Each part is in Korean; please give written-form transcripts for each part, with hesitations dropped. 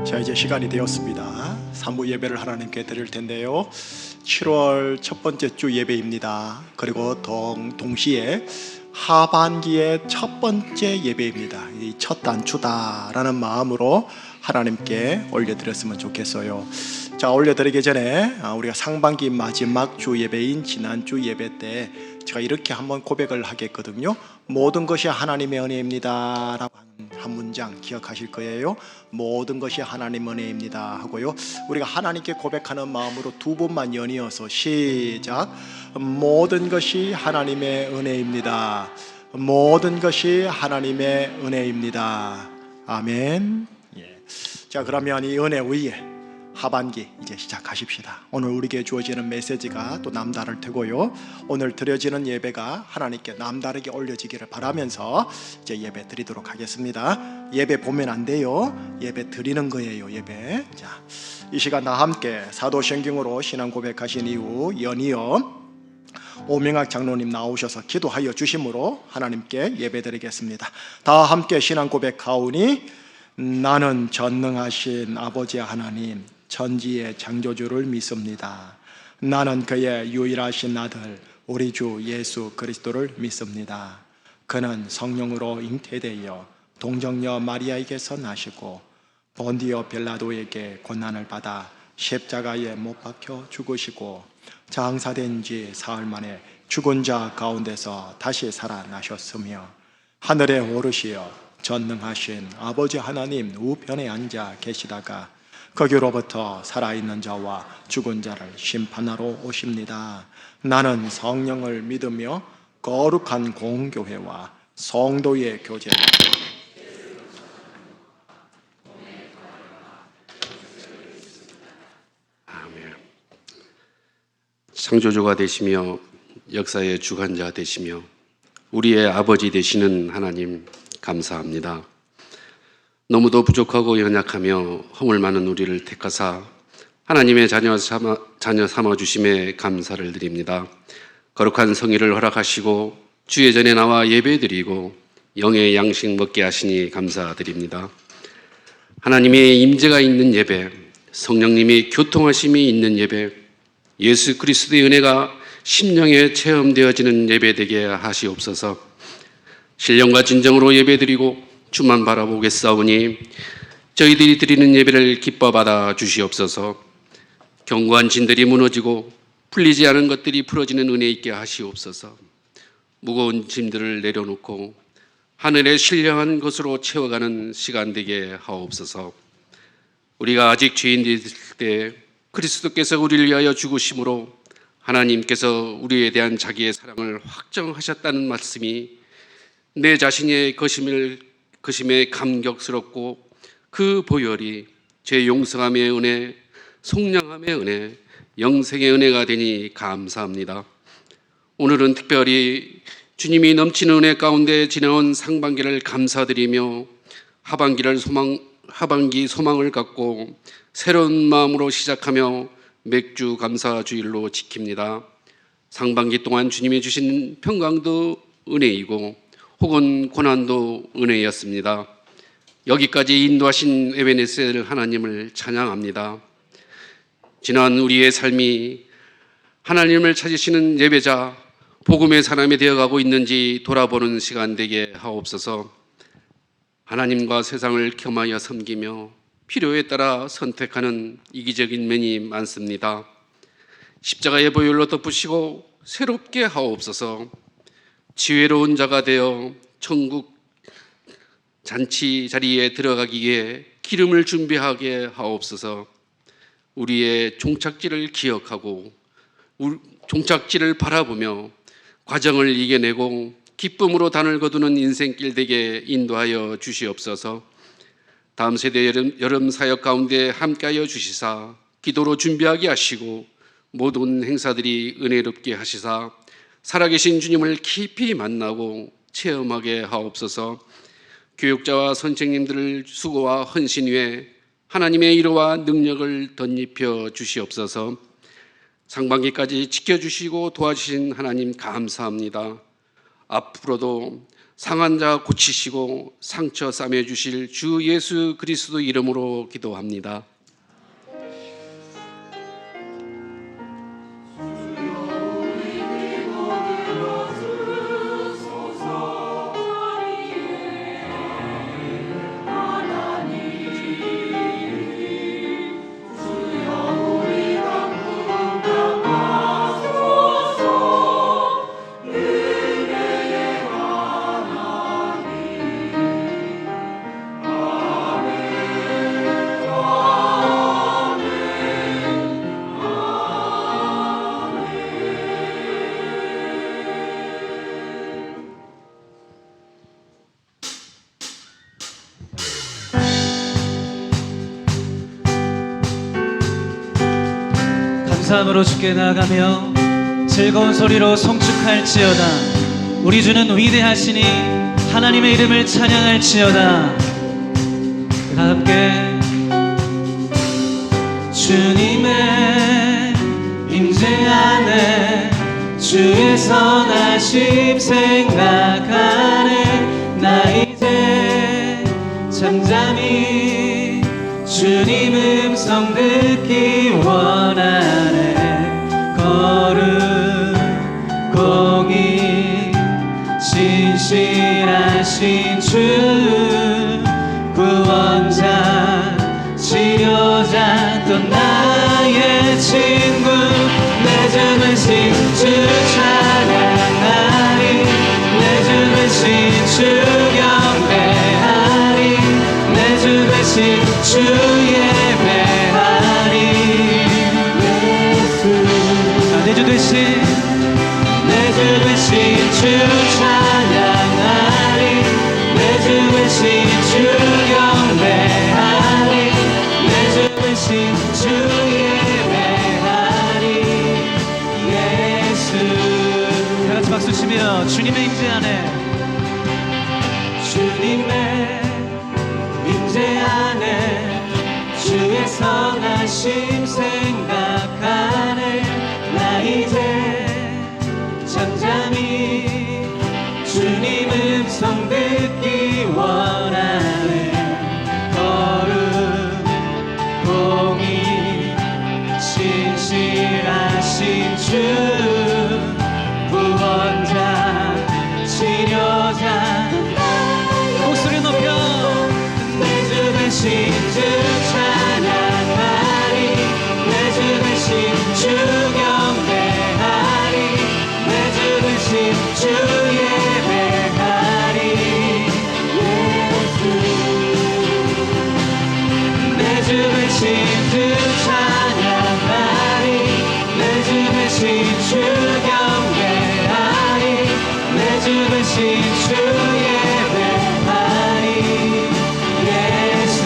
자, 이제 시간이 되었습니다. 3부 예배를 하나님께 드릴 텐데요. 7월 첫 번째 주 예배입니다. 그리고 동시에 하반기의 첫 번째 예배입니다. 이 첫 단추다라는 마음으로 하나님께 올려드렸으면 좋겠어요. 자, 올려드리기 전에 우리가 상반기 마지막 주 예배인 지난주 예배 때 제가 이렇게 한번 고백을 하겠거든요. 모든 것이 하나님의 은혜입니다 라고 한 문장 기억하실 거예요. 모든 것이 하나님 은혜입니다 하고요, 우리가 하나님께 고백하는 마음으로 두 번만 연이어서 시작. 모든 것이 하나님의 은혜입니다. 모든 것이 하나님의 은혜입니다. 아멘. 자, 그러면 이 은혜 위에 하반기 이제 시작하십시다. 오늘 우리에게 주어지는 메시지가 또 남다를 테고요, 오늘 드려지는 예배가 하나님께 남다르게 올려지기를 바라면서 이제 예배 드리도록 하겠습니다. 예배 보면 안 돼요. 예배 드리는 거예요. 예배. 자, 이 시간 다 함께 사도신경으로 신앙 고백하신 이후 연이어 오명학 장로님 나오셔서 기도하여 주심으로 하나님께 예배 드리겠습니다. 다 함께 신앙 고백하오니 나는 전능하신 아버지 하나님 천지의 창조주를 믿습니다. 나는 그의 유일하신 아들 우리 주 예수 그리스도를 믿습니다. 그는 성령으로 잉태되어 동정녀 마리아에게서 나시고 본디오 빌라도에게 고난을 받아 십자가에 못 박혀 죽으시고 장사된 지 사흘 만에 죽은 자 가운데서 다시 살아나셨으며 하늘에 오르시어 전능하신 아버지 하나님 우편에 앉아 계시다가 거기로부터 살아있는 자와 죽은 자를 심판하러 오십니다. 나는 성령을 믿으며 거룩한 공교회와 성도의 교제를 아멘. 창조주가 되시며 역사의 주관자 되시며 우리의 아버지 되시는 하나님 감사합니다. 너무도 부족하고 연약하며 허물 많은 우리를 택하사 하나님의 자녀 삼아 주심에 감사를 드립니다. 거룩한 성의를 허락하시고 주의 전에 나와 예배드리고 영의 양식 먹게 하시니 감사드립니다. 하나님의 임재가 있는 예배, 성령님의 교통하심이 있는 예배, 예수 그리스도의 은혜가 심령에 체험되어지는 예배 되게 하시옵소서. 신령과 진정으로 예배드리고 주만 바라보겠사오니 저희들이 드리는 예배를 기뻐 받아 주시옵소서. 견고한 진들이 무너지고 풀리지 않은 것들이 풀어지는 은혜 있게 하시옵소서. 무거운 짐들을 내려놓고 하늘의 신령한 것으로 채워가는 시간 되게 하옵소서. 우리가 아직 죄인일 때 그리스도께서 우리를 위하여 죽으심으로 하나님께서 우리에 대한 자기의 사랑을 확정하셨다는 말씀이 내 자신의 거심에 감격스럽고 그 보혈이 죄 용서함의 은혜, 속량함의 은혜, 영생의 은혜가 되니 감사합니다. 오늘은 특별히 주님이 넘치는 은혜 가운데 지나온 상반기를 감사드리며 하반기 소망을 갖고 새로운 마음으로 시작하며 맥주 감사 주일로 지킵니다. 상반기 동안 주님이 주신 평강도 은혜이고 혹은 고난도 은혜였습니다. 여기까지 인도하신 에베네셀 하나님을 찬양합니다. 지난 우리의 삶이 하나님을 찾으시는 예배자, 복음의 사람이 되어가고 있는지 돌아보는 시간 되게 하옵소서. 하나님과 세상을 겸하여 섬기며 필요에 따라 선택하는 이기적인 면이 많습니다. 십자가의 보혈로 덮으시고 새롭게 하옵소서. 지혜로운 자가 되어 천국 잔치 자리에 들어가기 위해 기름을 준비하게 하옵소서. 우리의 종착지를 기억하고 종착지를 바라보며 과정을 이겨내고 기쁨으로 단을 거두는 인생길 되게 인도하여 주시옵소서. 다음 세대 여름 사역 가운데 함께하여 주시사 기도로 준비하게 하시고 모든 행사들이 은혜롭게 하시사 살아계신 주님을 깊이 만나고 체험하게 하옵소서. 교육자와 선생님들을 수고와 헌신 위에 하나님의 이로와 능력을 덧입혀 주시옵소서. 상반기까지 지켜주시고 도와주신 하나님 감사합니다. 앞으로도 상한 자 고치시고 상처 싸매 주실 주 예수 그리스도 이름으로 기도합니다. 감사함으로 주께 나아가며 즐거운 소리로 송축할지어다. 우리 주는 위대하시니 하나님의 이름을 찬양할지어다. 다 함께 주님의 임재 안에 주의 선하심 생각하네. 나 이제 잠잠히 주님 음성 듣기 원하네. 거룩 공의 신실하신 주 구원자 치료자 또 나의 친구 내 주 되신 주 찬양하리. 내 주 되신 주 경배하리. 내 주 되신 주 예배하리. 예수 내 주 되신 내 주 되신 주 찬양하리. 내 주 되신 주 경배하리. 내 주 되신 주 예배하리. 예수 다 같이 박수 치며 주님의 임재 안에 주님의 임재 안에 주의 선하심 생각하네. 나 이제 잠잠히 주님 음성 듣기 원하네. 거룩 공의 신실하신 주 구원자 치료자 목소리 높여 내 주 되신 주 찬양하리. 내 주 되신 주 경배하리. 내 주 되신 주 예배하리. 예수 내 주 되신 주 찬양하리. 내 주 되신 주 경배하리. 내 주 되신 주 예배하리. 예수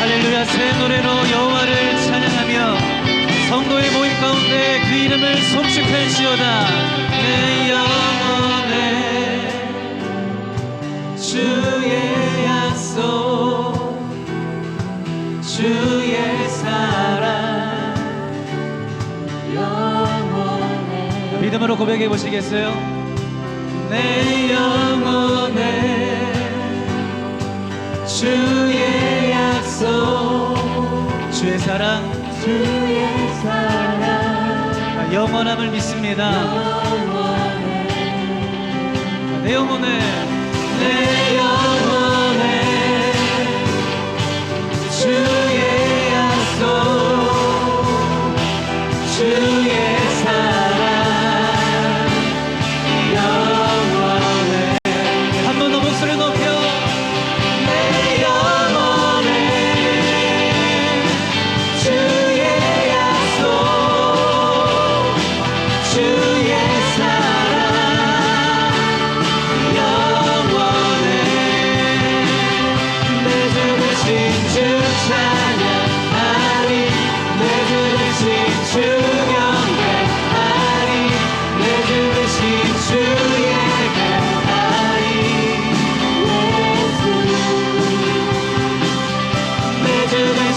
할렐루야. 새 노래로 여호와를 찬양하며 성도의 모임 가운데 그 이름을 송축할지어다. 내 영혼에 주의 약속 주의 사랑 영혼에 믿음으로 고백해 보시겠어요? 내 영혼에 주의 약속 주의 사랑 주의 사랑 영원함을 믿습니다. 내 영혼에 내 영혼에 주의 약속 주의 사랑 영원해. 한 번 더 목소리 높여 내 영혼에 주의 약속 주의 사랑 영원해.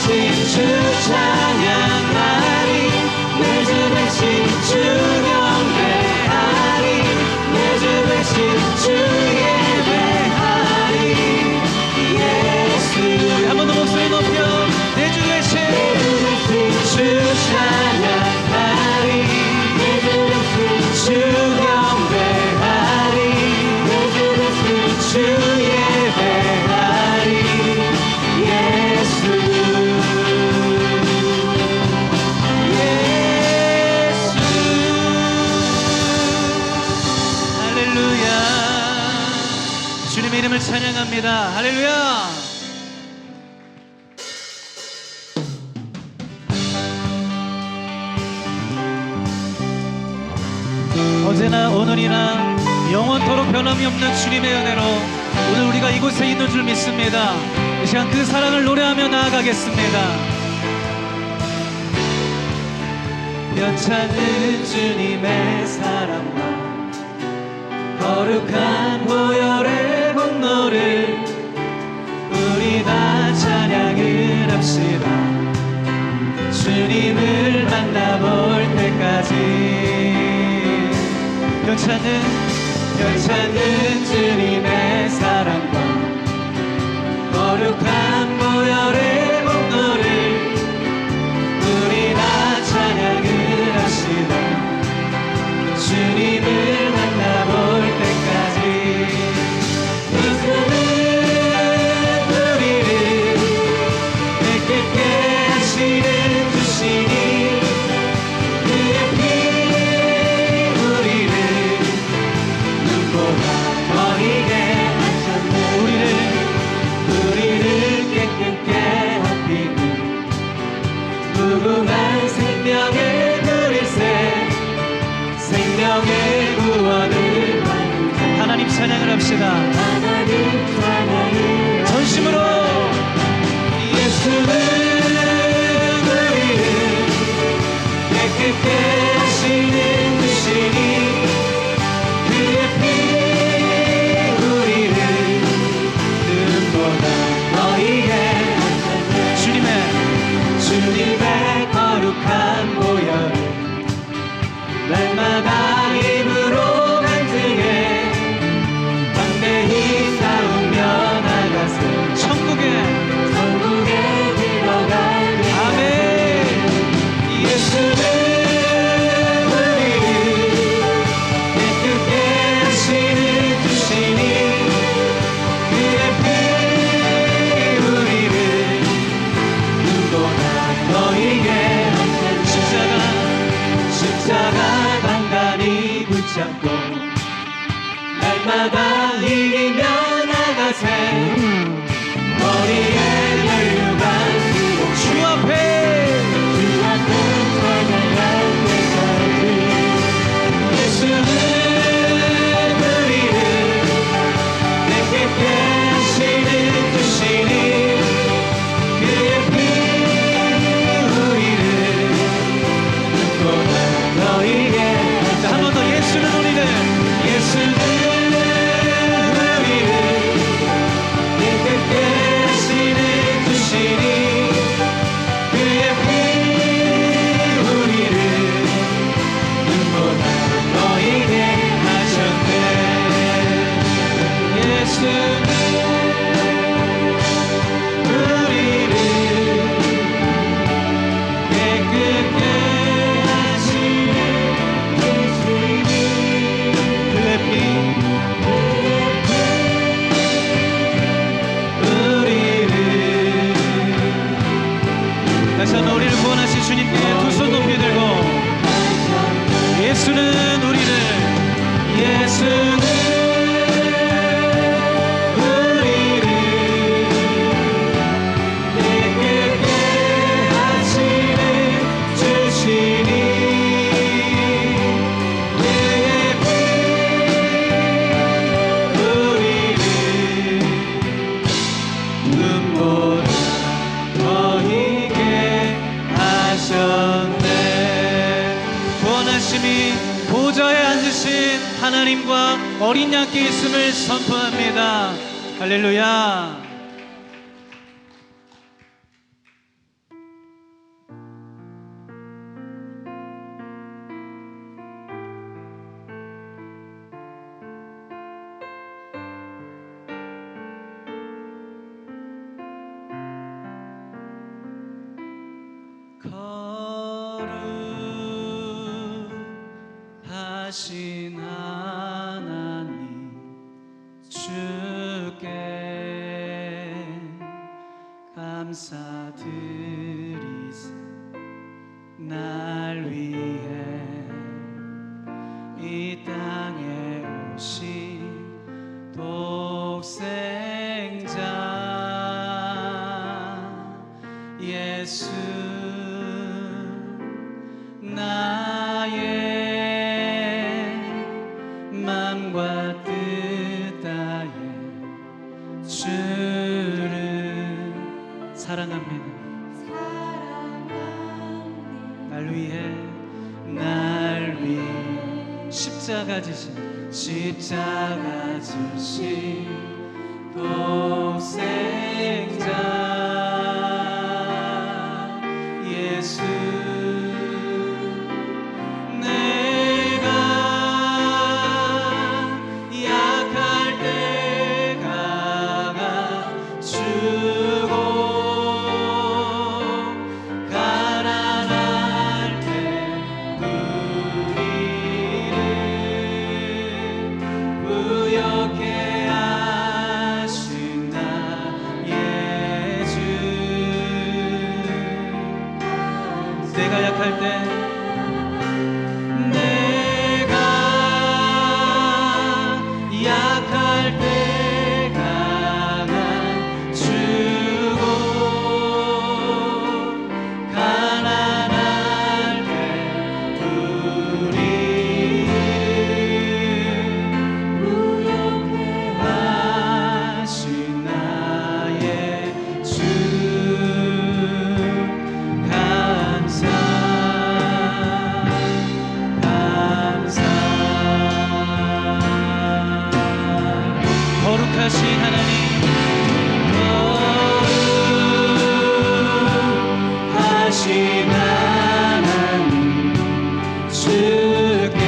백신 주 찬양하리 내 주 백신 주 경배하리 내 주 백신 주 예배하리 예수 한 번 더 목소리 높여 내 주 백신 주 찬양하리 내 주 백신 주 경배하리 내 주 백신 주 예배하리 예수 주님의 이름을 찬양합니다. 할렐루야. 어제나 오늘이나 영원토록 변함이 없는 주님의 은혜로 오늘 우리가 이곳에 있는 줄 믿습니다. 이 시간 그 사랑을 노래하며 나아가겠습니다. 변찮은 주님의 사랑과 거룩한 보혈의 공로를 우리 다 찬양을 합시다. 주님을 만나볼 때까지 변찮은 주님의 사랑과 거룩한 보혈의 공로를 우리 다 찬양을 합시다. 주님을 만나볼 때까지 이끄는 우리를 깨끗게 하시는 주시니 그의 피 우리를 눈보다 더 희게 하셨네. 우리를 깨끗게 합히는 무궁한 생명의 누릴새 생명의 구원을 하나님 찬양을 합시다. 하나님 찬양을 전심으로 예수는 우리를 깨끗게 하시는 주시니 그의 피 우리를 눈보다 더 희게 하셨네. 주님의 거룩한 보혈 날마다 입으로 간증해 담대히 싸우며 나가세 천국에 들어갈 때 아멘. 예수는 우리를 깨끗게 하시는 주시니 그의 피 우리를 눈보다 더 희게 하셨네. 십자가 단단히 붙잡고 날마다 이기며 나가세. 머리에 혈류가 주 앞에 찬양할 때까지 예수는 우리를 깨끗게 하시는 주시니 그의 피 우리를 눈보다 더 희게 한 번 더 예수는 우리를 깨끗게 하시는 주시니 그의 피 우리를 눈보다 더 희게 하셨네. 예수는 우리를 깨끗게 하시는 주시니 그의 피 다시 한번 우리를 구원하신 주님께 두 손 높이 들고 예수는 우리를 깨끗게 하시는 주시니 그의 피 우리를 눈보다 더 희게 하셨네. 구원하심이 보좌에 앉으신 하나님과 어린 양께 있음을 선포합니다. 할렐루야. 거룩하신 하나님 주께 감사드리세. 날 위해 이 땅에 오신 독생자 예수, 나의 맘과 뜻 다해 주를 사랑합니다. 날 위해 십자가 지신 독생자 예수, 내가 약할 때 강해주고 가난할 때 우리를 부욕해 하신 나의 주. 내가 약할 때 강해주고 가난할 때 우리를 부욕해 하신 나의 주. 거룩하신 하나님, 거룩하신 하나님 주께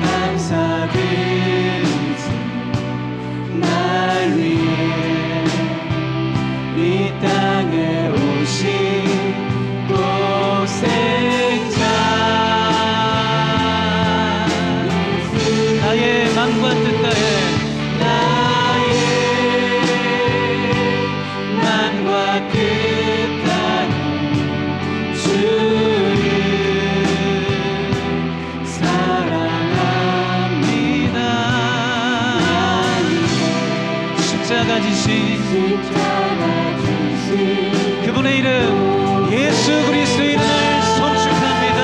감사드리세. 날 위해 이 땅에 오신 독생자 나의 맘과 뜻 다해 주를 사랑합니다. 십자가 지신 그분의 이름 예수 그리스도의 이름을 선축합니다.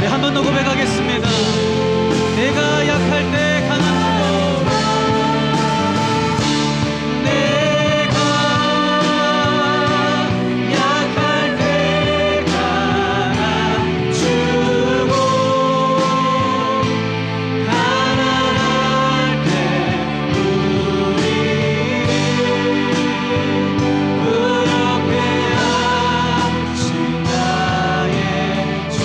한 번 더 고백하겠습니다. 내가 약할 때 강함주고 내가 약할 때 강함주고 가난할 때 우리를 부욕해 하신 나의 주.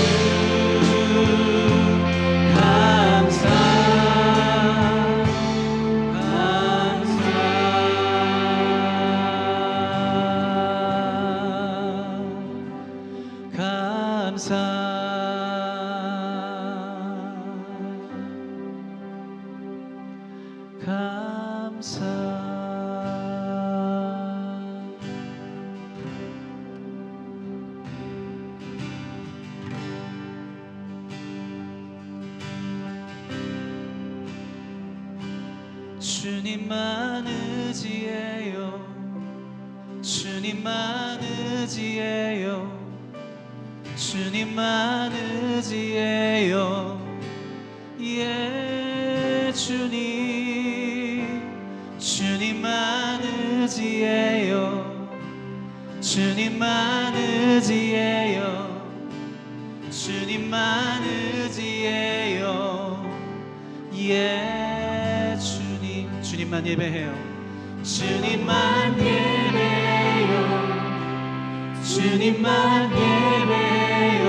주님만 의지해요. 주님만 의지해요. 주님만 의지해요. 예 주님, 주님만 의지해요. 주님만 의지해요. 주님만 의지해요. 예 주님, 주님만 예배해요. 주님만 예배해요. 주님만 예배해요.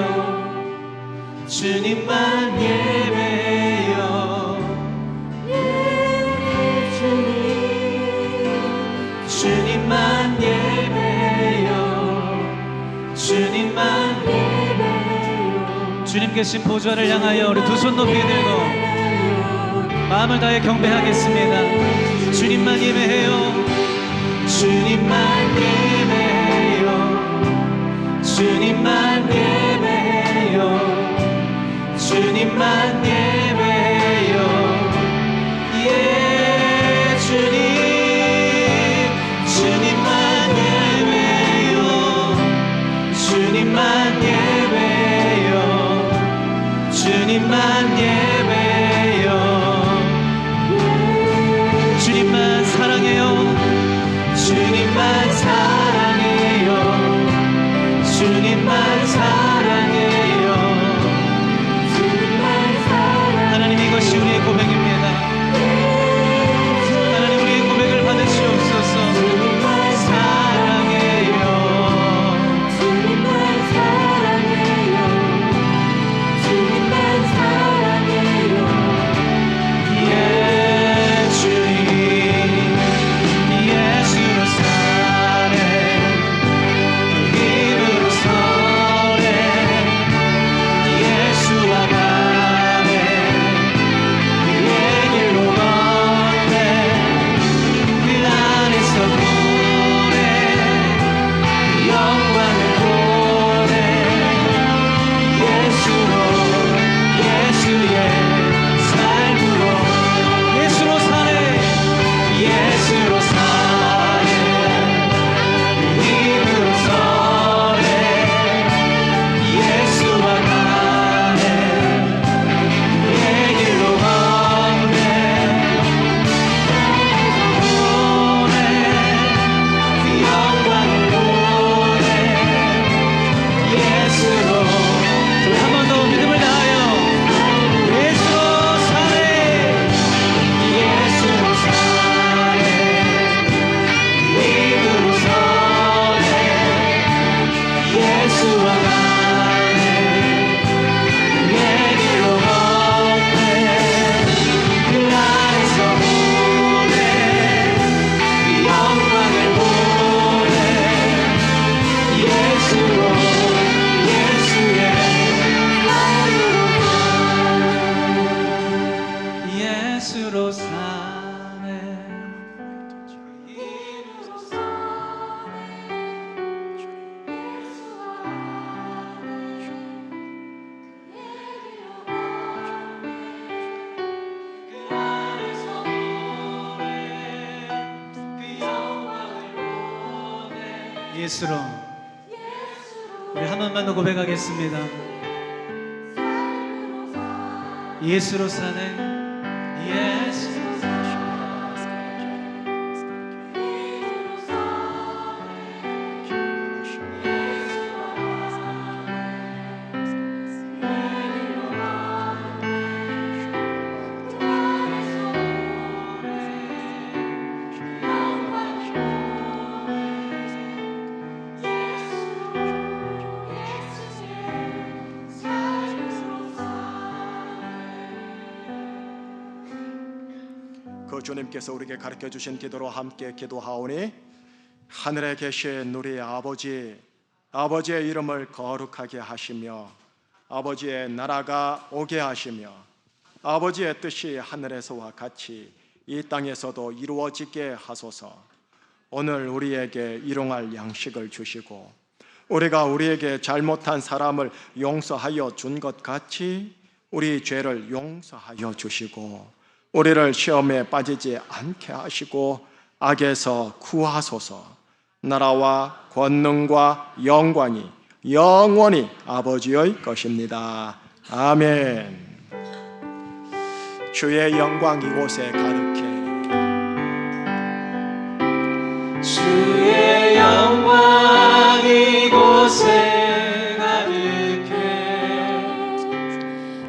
주님만 예배해요. 예 주님, 주님만 예배해요. 주님만 예배해요. 주님 계신 보좌를 향하여 우리 두 손 높이 들고 마음을 다해 경배하겠습니다. 주님만 예배해요. 주님만 예배해요. 주님만 예배해요. 주님만 예배해요. 예 주님, 주님만 예배해요. 주님만 예배해요. 주님만 예배해요. 주님만 사랑해요. 주님만 사랑해요. 주님만 사랑해요. 하나님, 이것이 우리의 고백입니다. 하나님, 우리의 고백을 받으시옵소서. 사랑해요. 주님만 사랑해요. 주님만 사랑해요. 예 주님, 예수로 사네. 그 이름으로 서네. 예수와 가네. 그의 길로 걷네. 그 안에서 보네. 영광을 보네. 예수로, 예수의 삶으로. 예수로 사네. 예수로 사네. 그 이름으로 서네. 예수와 가네. 그의 길로 걷네. 보네. 그 영광을 보네. 예수로. 한 번 더 믿음을 다하여 예수로 사네. 예수로 사네. 그 이름으로 서네. 예수와 가네. 그의 길로 걷네. 그 안에서 보네. 그 영광을 보네. 예수로, 예수의 예수로 사네. 이름으로 그 안에서 보네. 그 영광을 보네. 예수로. 우리 한 번만 더 고백하겠습니다. 예수로 사네. 예수로 사네. 그 주님께서 우리에게 가르쳐 주신 기도로 함께 기도하오니, 하늘에 계신 우리 아버지, 아버지의 이름을 거룩하게 하시며 아버지의 나라가 오게 하시며 아버지의 뜻이 하늘에서와 같이 이 땅에서도 이루어지게 하소서. 오늘 우리에게 일용할 양식을 주시고 우리가 우리에게 잘못한 사람을 용서하여 준 것 같이 우리 죄를 용서하여 주시고 우리를 시험에 빠지지 않게 하시고 악에서 구하소서. 나라와 권능과 영광이 영원히 아버지의 것입니다. 아멘. 주의 영광 이곳에 가득해. 주의 영광 이곳에 가득해.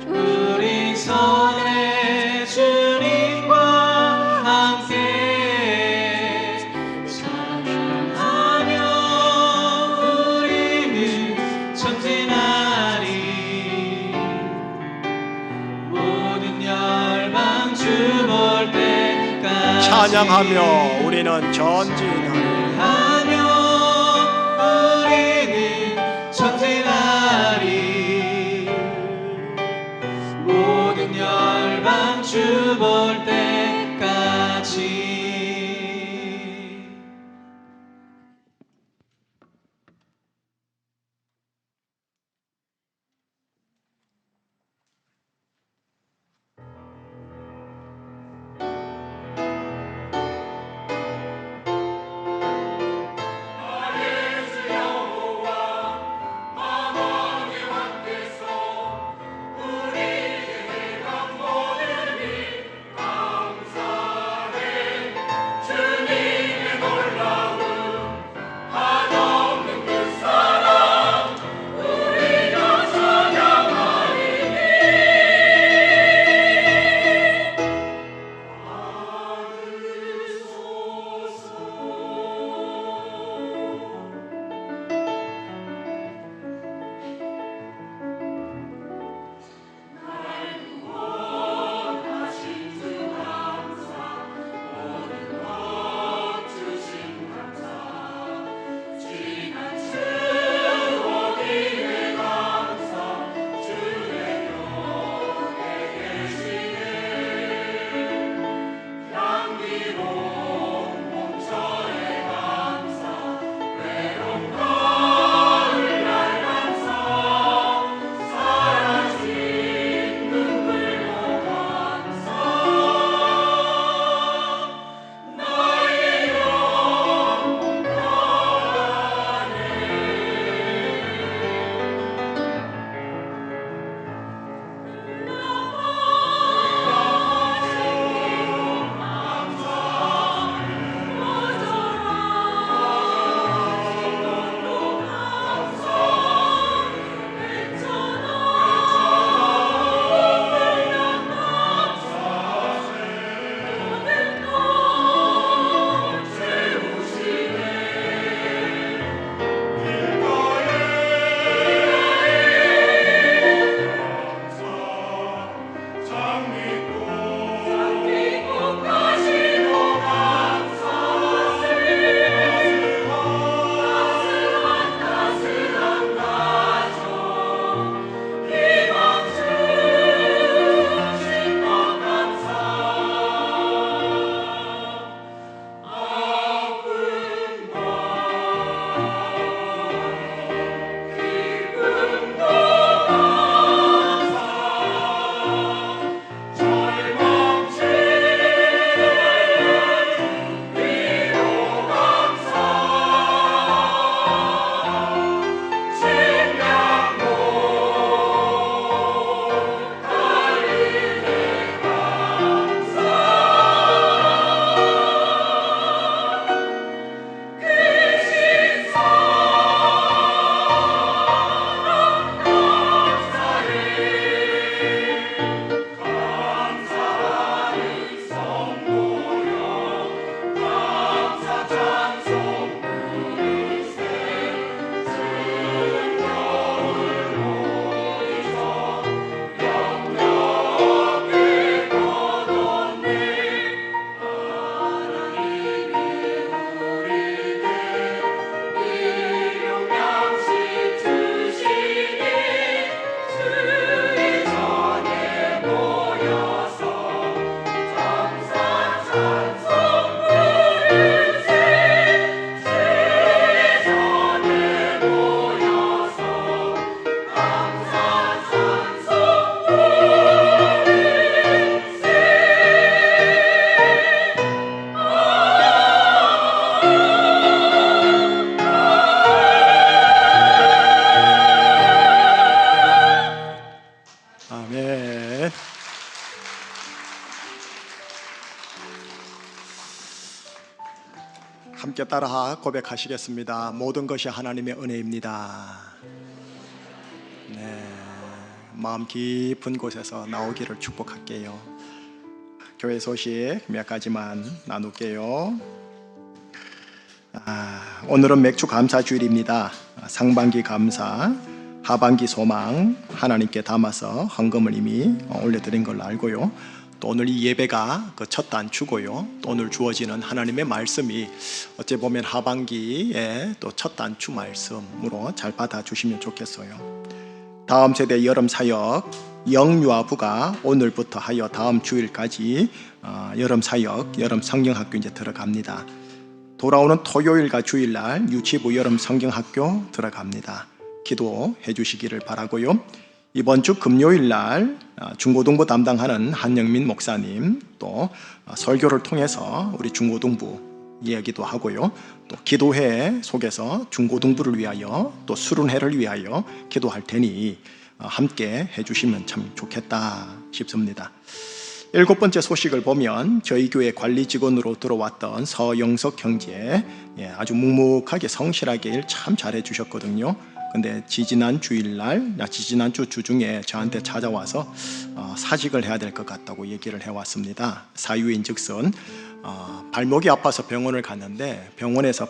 우리 손에 주님과 함께 찬양하며 우리는 전진하리. 모든 열방 주 볼 때까지 찬양하며 우리는 전진하리. 하며 우리는 전진하리. 모든 열방 주 볼 때까지. 함께 따라 고백하시겠습니다. 모든 것이 하나님의 은혜입니다. 네, 마음 깊은 곳에서 나오기를 축복할게요. 교회 소식 몇 가지만 나눌게요. 오늘은 맥주 감사 주일입니다. 상반기 감사, 하반기 소망 하나님께 담아서 헌금을 이미 올려드린 걸로 알고요. 또 오늘 이 예배가 그 첫 단추고요. 또 오늘 주어지는 하나님의 말씀이 어찌 보면 하반기에 또 첫 단추 말씀으로 잘 받아주시면 좋겠어요. 다음 세대 여름 사역 영유아부가 오늘부터 하여 다음 주일까지 여름 사역, 여름 성경학교 이제 들어갑니다. 돌아오는 토요일과 주일날 유치부 여름 성경학교 들어갑니다. 기도해 주시기를 바라고요. 이번 주 금요일날 중고등부 담당하는 한영민 목사님 또 설교를 통해서 우리 중고등부 이야기도 하고요. 또 기도회 속에서 중고등부를 위하여 또 수련회를 위하여 기도할 테니 함께 해주시면 참 좋겠다 싶습니다. 7번째 소식을 보면 저희 교회 관리 직원으로 들어왔던 서영석 형제, 아주 묵묵하게 성실하게 일 참 잘해 주셨거든요. 근데 지지난 주 주중에 저한테 찾아와서 사직을 해야 될 것 같다고 얘기를 해왔습니다. 사유인즉슨 발목이 아파서 병원을 갔는데 병원에서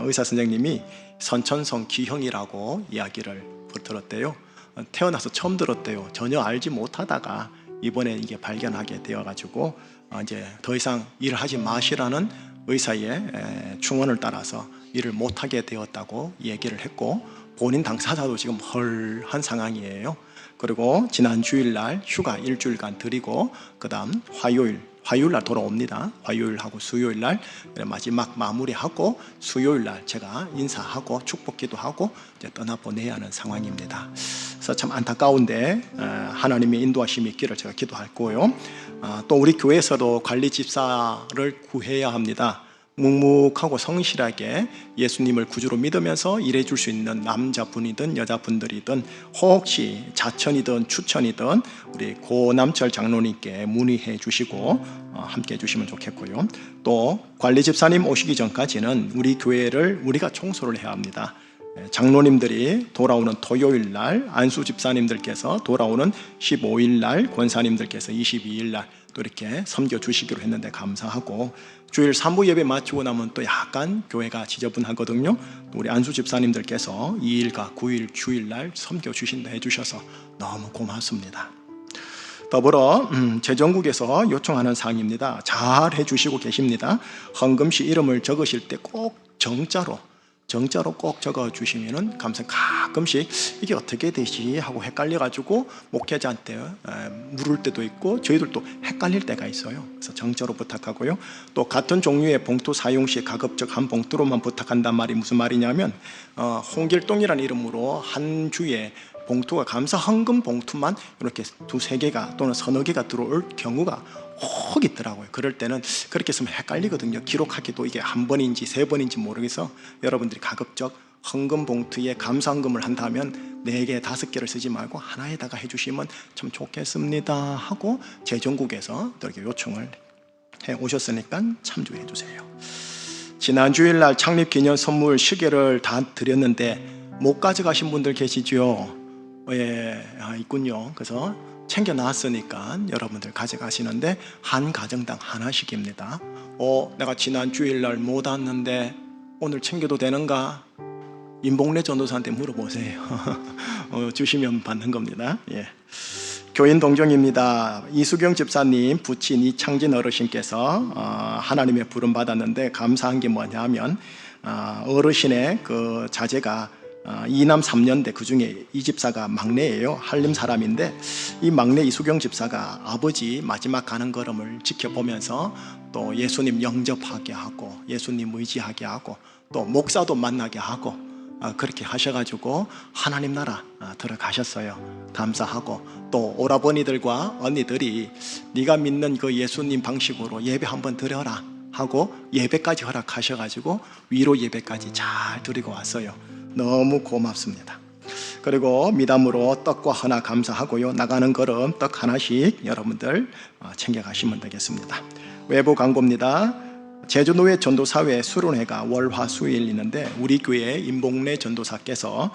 의사 선생님이 선천성 기형이라고 이야기를 들었대요. 태어나서 처음 들었대요. 전혀 알지 못하다가 이번에 이게 발견하게 되어가지고 이제 더 이상 일을 하지 마시라는 의사의 충언을 따라서 일을 못하게 되었다고 얘기를 했고 본인 당사자도 지금 헐한 상황이에요. 그리고 지난 주일날 휴가 일주일간 드리고 그 다음 화요일날 돌아옵니다. 화요일하고 수요일날 마지막 마무리하고 수요일날 제가 인사하고 축복기도 하고 이제 떠나보내야 하는 상황입니다. 그래서 참 안타까운데 하나님의 인도하심이 있기를 제가 기도할 거고요. 또 우리 교회에서도 관리 집사를 구해야 합니다. 묵묵하고 성실하게 예수님을 구주로 믿으면서 일해줄 수 있는 남자분이든 여자분들이든 혹시 자천이든 추천이든 우리 고남철 장로님께 문의해 주시고 함께 해주시면 좋겠고요. 또 관리 집사님 오시기 전까지는 우리 교회를 우리가 청소를 해야 합니다. 장로님들이 돌아오는 토요일날, 안수 집사님들께서 돌아오는 15일날, 권사님들께서 22일날 또 이렇게 섬겨주시기로 했는데 감사하고 주일 3부 예배 마치고 나면 또 약간 교회가 지저분하거든요. 또 우리 안수 집사님들께서 2일과 9일 주일날 섬겨주신다 해주셔서 너무 고맙습니다. 더불어 재정국에서 요청하는 사항입니다. 잘 해주시고 계십니다. 헌금시 이름을 적으실 때 꼭 정자로 꼭 적어주시면 가끔씩 이게 어떻게 되지 하고 헷갈려가지고 목회자한테 물을 때도 있고 저희들도 헷갈릴 때가 있어요. 그래서 정자로 부탁하고요. 또 같은 종류의 봉투 사용 시 가급적 한 봉투로만 부탁한단 말이 무슨 말이냐면 홍길동이라는 이름으로 한 주에 봉투가 감사 헌금 봉투만 이렇게 2-3개가 또는 서너 개가 들어올 경우가 혹 있더라고요. 그럴 때는 그렇게 쓰면 헷갈리거든요. 기록하기도 이게 한 번인지 3번인지 모르겠어 이러분들이 가급적 헌금 봉투에 감사 헌금을 한다면 4개, 5개를 쓰지 말고 하나에다가 해주시면 참 좋겠습니다 하고 재정국에서 이렇게 요청을 해 오셨으니까 참조해 주세요. 지난 주일날 창립기념 선물 시계를 다 드렸는데 못 가져가신 분들 계시죠? 있군요. 그래서 챙겨 놨으니까 여러분들 가져가시는데 한 가정당 하나씩입니다. 내가 지난 주일날 못 왔는데 오늘 챙겨도 되는가? 임봉래 전도사한테 물어보세요. 주시면 받는 겁니다. 교인 동정입니다. 이수경 집사님 부친 이창진 어르신께서 하나님의 부름 받았는데 감사한 게 뭐냐면 어르신의 그 자제가 2남 3년대 그 중에 이 집사가 막내예요. 한림 사람인데 이 막내 이수경 집사가 아버지 마지막 가는 걸음을 지켜보면서 또 예수님 영접하게 하고 예수님 의지하게 하고 또 목사도 만나게 하고 그렇게 하셔가지고 하나님 나라 들어가셨어요. 감사하고 또 오라버니들과 언니들이 네가 믿는 그 예수님 방식으로 예배 한번 드려라 하고 예배까지 허락하셔가지고 위로 예배까지 잘 드리고 왔어요. 너무 고맙습니다. 그리고 미담으로 떡과 하나 감사하고요. 나가는 걸음 떡 하나씩 여러분들 챙겨가시면 되겠습니다. 외부 광고입니다. 제주노회 전도사회 수련회가 월화수일 있는데 우리 교회 임봉래 전도사께서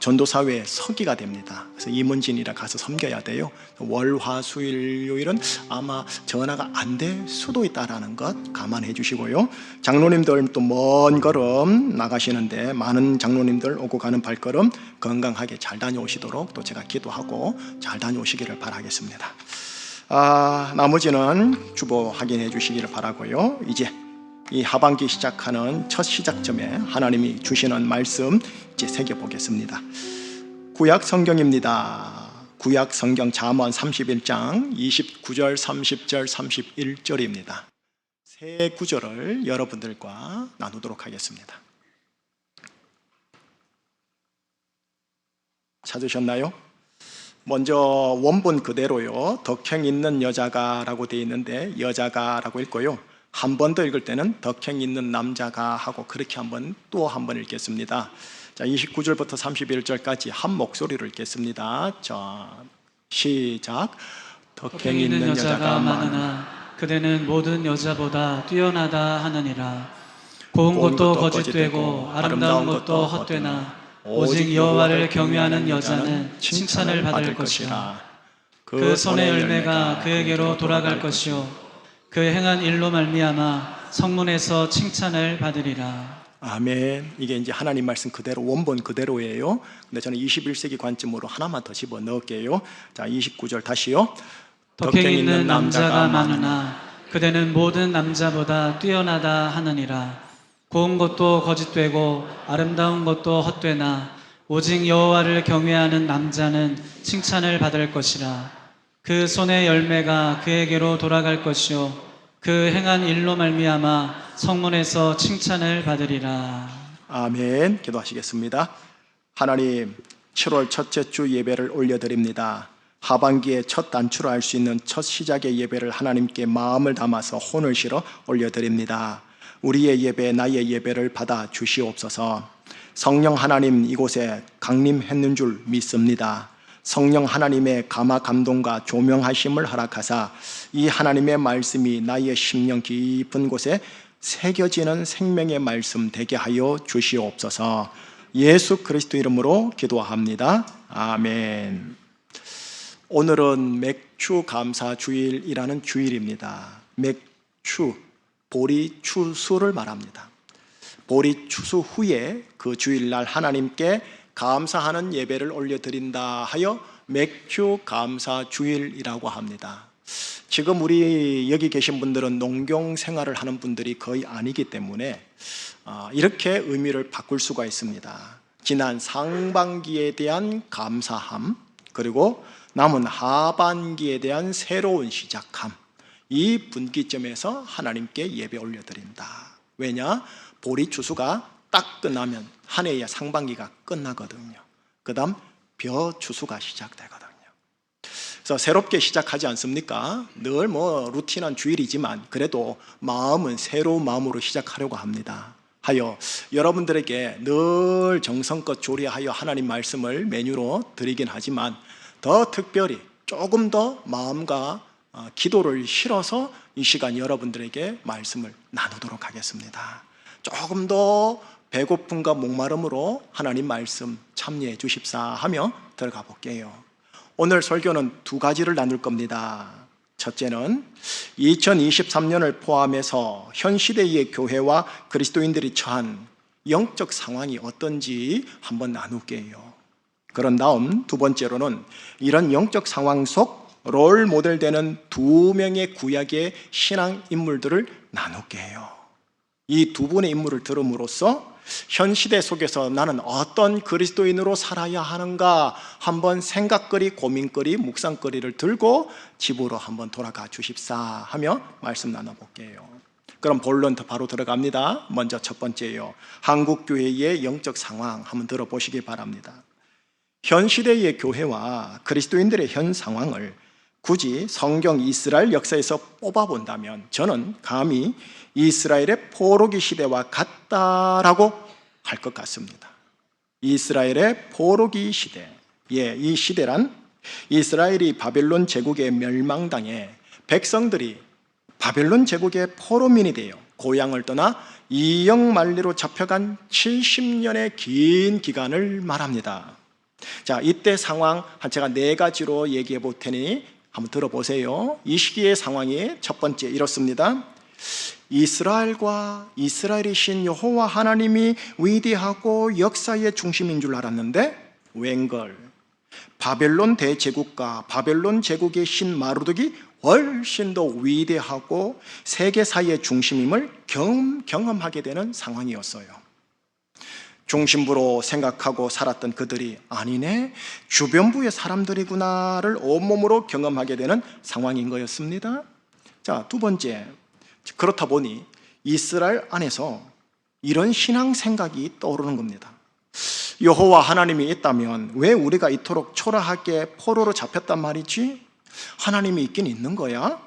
전도사회 서기가 됩니다. 그래서 임원진이라 가서 섬겨야 돼요. 월화수일요일은 아마 전화가 안 될 수도 있다라는 것 감안해 주시고요. 장로님들 또 먼 걸음 나가시는데 많은 장로님들 오고 가는 발걸음 건강하게 잘 다녀오시도록 또 제가 기도하고 잘 다녀오시기를 바라겠습니다. 나머지는 주보 확인해 주시기를 바라고요. 이제 이 하반기 시작하는 첫 시작점에 하나님이 주시는 말씀 이제 새겨보겠습니다. 구약 성경입니다. 구약 성경 잠언 31장 29절 30절 31절입니다. 세 구절을 여러분들과 나누도록 하겠습니다. 찾으셨나요? 먼저 원본 그대로요. 덕행 있는 여자가 라고 되어 있는데 여자가 라고 읽고요. 한 번 더 읽을 때는 덕행 있는 남자가 하고 그렇게 또 한 번 읽겠습니다. 자, 29절부터 31절까지 한 목소리로 읽겠습니다. 자, 시작. 덕행 있는 여자가 많으나 그대는 모든 여자보다 뛰어나다 하느니라. 고운 것도 거짓되고 아름다운 것도 헛되나 오직 여호와를 경외하는 여자는 칭찬을 받을 것이라. 그 손의 열매가 그에게로 돌아갈 것이요 그 행한 일로 말미암아 성문에서 칭찬을 받으리라. 아멘. 이게 이제 하나님 말씀 그대로 원본 그대로예요. 근데 저는 21세기 관점으로 하나만 더 집어 넣을게요. 자, 29절 다시요. 덕행 있는 남자가 많으나 그대는 모든 남자보다 뛰어나다 하느니라. 고운 것도 거짓되고 아름다운 것도 헛되나 오직 여호와를 경외하는 남자는 칭찬을 받을 것이라. 그 손의 열매가 그에게로 돌아갈 것이요 그 행한 일로 말미암아 성문에서 칭찬을 받으리라. 아멘. 기도하시겠습니다. 하나님, 7월 첫째 주 예배를 올려드립니다. 하반기에 첫 단추를 알 수 있는 첫 시작의 예배를 하나님께 마음을 담아서 혼을 실어 올려드립니다. 우리의 예배, 나의 예배를 받아 주시옵소서. 성령 하나님 이곳에 강림했는 줄 믿습니다. 성령 하나님의 감화 감동과 조명하심을 허락하사 이 하나님의 말씀이 나의 심령 깊은 곳에 새겨지는 생명의 말씀 되게 하여 주시옵소서. 예수 그리스도 이름으로 기도합니다. 아멘. 오늘은 맥추 감사 주일이라는 주일입니다. 맥추, 보리 추수를 말합니다. 보리 추수 후에 그 주일날 하나님께 감사하는 예배를 올려드린다 하여 맥추 감사 주일이라고 합니다. 지금 우리 여기 계신 분들은 농경 생활을 하는 분들이 거의 아니기 때문에 이렇게 의미를 바꿀 수가 있습니다. 지난 상반기에 대한 감사함, 그리고 남은 하반기에 대한 새로운 시작함, 이 분기점에서 하나님께 예배 올려드린다. 왜냐? 보리 추수가 딱 끝나면 한 해의 상반기가 끝나거든요. 그 다음 벼 추수가 시작되거든요. 그래서 새롭게 시작하지 않습니까? 늘 루틴한 주일이지만 그래도 마음은 새로운 마음으로 시작하려고 합니다. 하여 여러분들에게 늘 정성껏 조리하여 하나님 말씀을 메뉴로 드리긴 하지만 더 특별히 조금 더 마음과 기도를 실어서 이 시간 여러분들에게 말씀을 나누도록 하겠습니다. 조금 더 배고픔과 목마름으로 하나님 말씀 참여해 주십사 하며 들어가 볼게요. 오늘 설교는 두 가지를 나눌 겁니다. 첫째는 2023년을 포함해서 현 시대의 교회와 그리스도인들이 처한 영적 상황이 어떤지 한번 나눌게요. 그런 다음 두 번째로는 이런 영적 상황 속 롤 모델 되는 두 명의 구약의 신앙 인물들을 나눌게요. 이 두 분의 인물을 들음으로써 현 시대 속에서 나는 어떤 그리스도인으로 살아야 하는가 한번 생각거리, 고민거리, 묵상거리를 들고 집으로 한번 돌아가 주십사 하며 말씀 나눠볼게요. 그럼 본론부터 바로 들어갑니다. 먼저 첫 번째요. 한국교회의 영적 상황 한번 들어보시기 바랍니다. 현 시대의 교회와 그리스도인들의 현 상황을 굳이 성경 이스라엘 역사에서 뽑아본다면 저는 감히 이스라엘의 포로기 시대와 같다라고 할 것 같습니다. 이스라엘의 포로기 시대. 이 시대란 이스라엘이 바벨론 제국의 멸망당해 백성들이 바벨론 제국의 포로민이 되어 고향을 떠나 이역만리로 잡혀간 70년의 긴 기간을 말합니다. 자, 이때 상황 제가 4가지로 얘기해 볼 테니 한번 들어보세요. 이 시기의 상황이 첫 번째 이렇습니다. 이스라엘과 이스라엘의 신 여호와 하나님이 위대하고 역사의 중심인 줄 알았는데 웬걸 바벨론 대제국과 바벨론 제국의 신 마르둑이 훨씬 더 위대하고 세계사의 중심임을 경험하게 되는 상황이었어요. 중심부로 생각하고 살았던 그들이 아니네, 주변부의 사람들이구나를 온몸으로 경험하게 되는 상황인 거였습니다. 자, 두 번째, 그렇다 보니 이스라엘 안에서 이런 신앙 생각이 떠오르는 겁니다. 여호와 하나님이 있다면 왜 우리가 이토록 초라하게 포로로 잡혔단 말이지? 하나님이 있긴 있는 거야?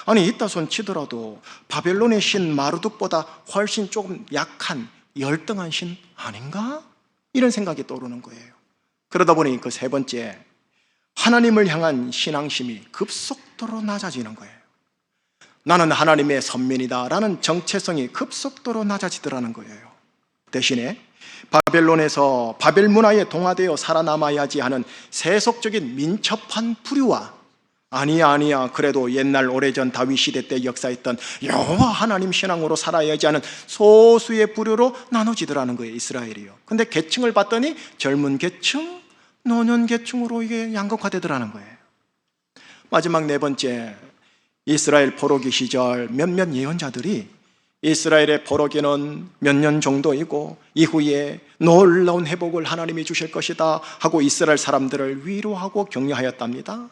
아니, 있다 손 치더라도 바벨론의 신 마르둑보다 훨씬 조금 약한 열등한 신 아닌가? 이런 생각이 떠오르는 거예요. 그러다 보니 그 세 번째, 하나님을 향한 신앙심이 급속도로 낮아지는 거예요. 나는 하나님의 선민이다 라는 정체성이 급속도로 낮아지더라는 거예요. 대신에 바벨론에서 바벨 문화에 동화되어 살아남아야지 하는 세속적인 민첩한 부류와 아니야 그래도 옛날 오래전 다윗 시대 때 역사했던 여호와 하나님 신앙으로 살아야지 하는 소수의 부류로 나눠지더라는 거예요, 이스라엘이요. 근데 계층을 봤더니 젊은 계층, 노년 계층으로 이게 양극화되더라는 거예요. 마지막 네 번째, 이스라엘 포로기 시절 몇몇 예언자들이 이스라엘의 포로기는 몇 년 정도이고 이후에 놀라운 회복을 하나님이 주실 것이다 하고 이스라엘 사람들을 위로하고 격려하였답니다.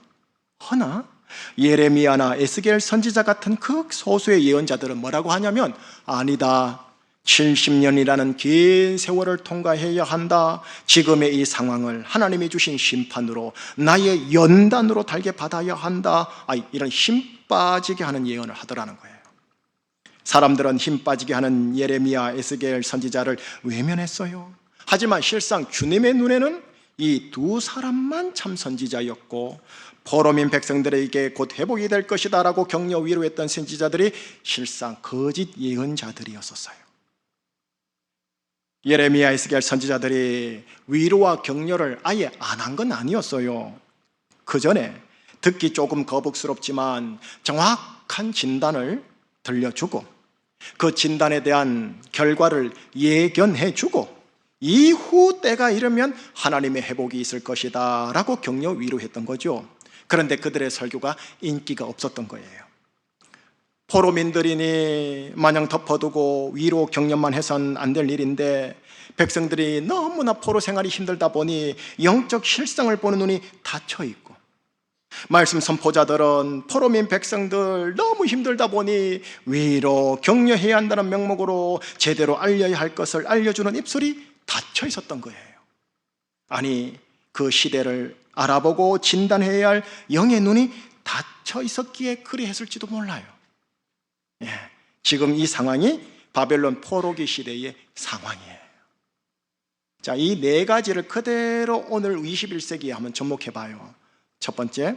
허나 예레미야나 에스겔 선지자 같은 극소수의 예언자들은 뭐라고 하냐면 아니다, 70년이라는 긴 세월을 통과해야 한다. 지금의 이 상황을 하나님이 주신 심판으로 나의 연단으로 달게 받아야 한다. 이런 힘 빠지게 하는 예언을 하더라는 거예요. 사람들은 힘 빠지게 하는 예레미야, 에스겔 선지자를 외면했어요. 하지만 실상 주님의 눈에는 이 두 사람만 참 선지자였고 포로민 백성들에게 곧 회복이 될 것이다 라고 격려 위로했던 선지자들이 실상 거짓 예언자들이었어요. 예레미야, 에스겔 선지자들이 위로와 격려를 아예 안 한 건 아니었어요. 그 전에 듣기 조금 거북스럽지만 정확한 진단을 들려주고 그 진단에 대한 결과를 예견해주고 이후 때가 이르면 하나님의 회복이 있을 것이다 라고 격려 위로했던 거죠. 그런데 그들의 설교가 인기가 없었던 거예요. 포로민들이니 마냥 덮어두고 위로 격려만 해선 안 될 일인데 백성들이 너무나 포로 생활이 힘들다 보니 영적 실상을 보는 눈이 닫혀 있고 말씀 선포자들은 포로민 백성들 너무 힘들다 보니 위로 격려해야 한다는 명목으로 제대로 알려야 할 것을 알려주는 입술이 닫혀 있었던 거예요. 아니, 그 시대를 알아보고 진단해야 할 영의 눈이 닫혀 있었기에 그리 했을지도 몰라요. 지금 이 상황이 바벨론 포로기 시대의 상황이에요. 자, 이 네 가지를 그대로 오늘 21세기에 한번 접목해 봐요. 첫 번째,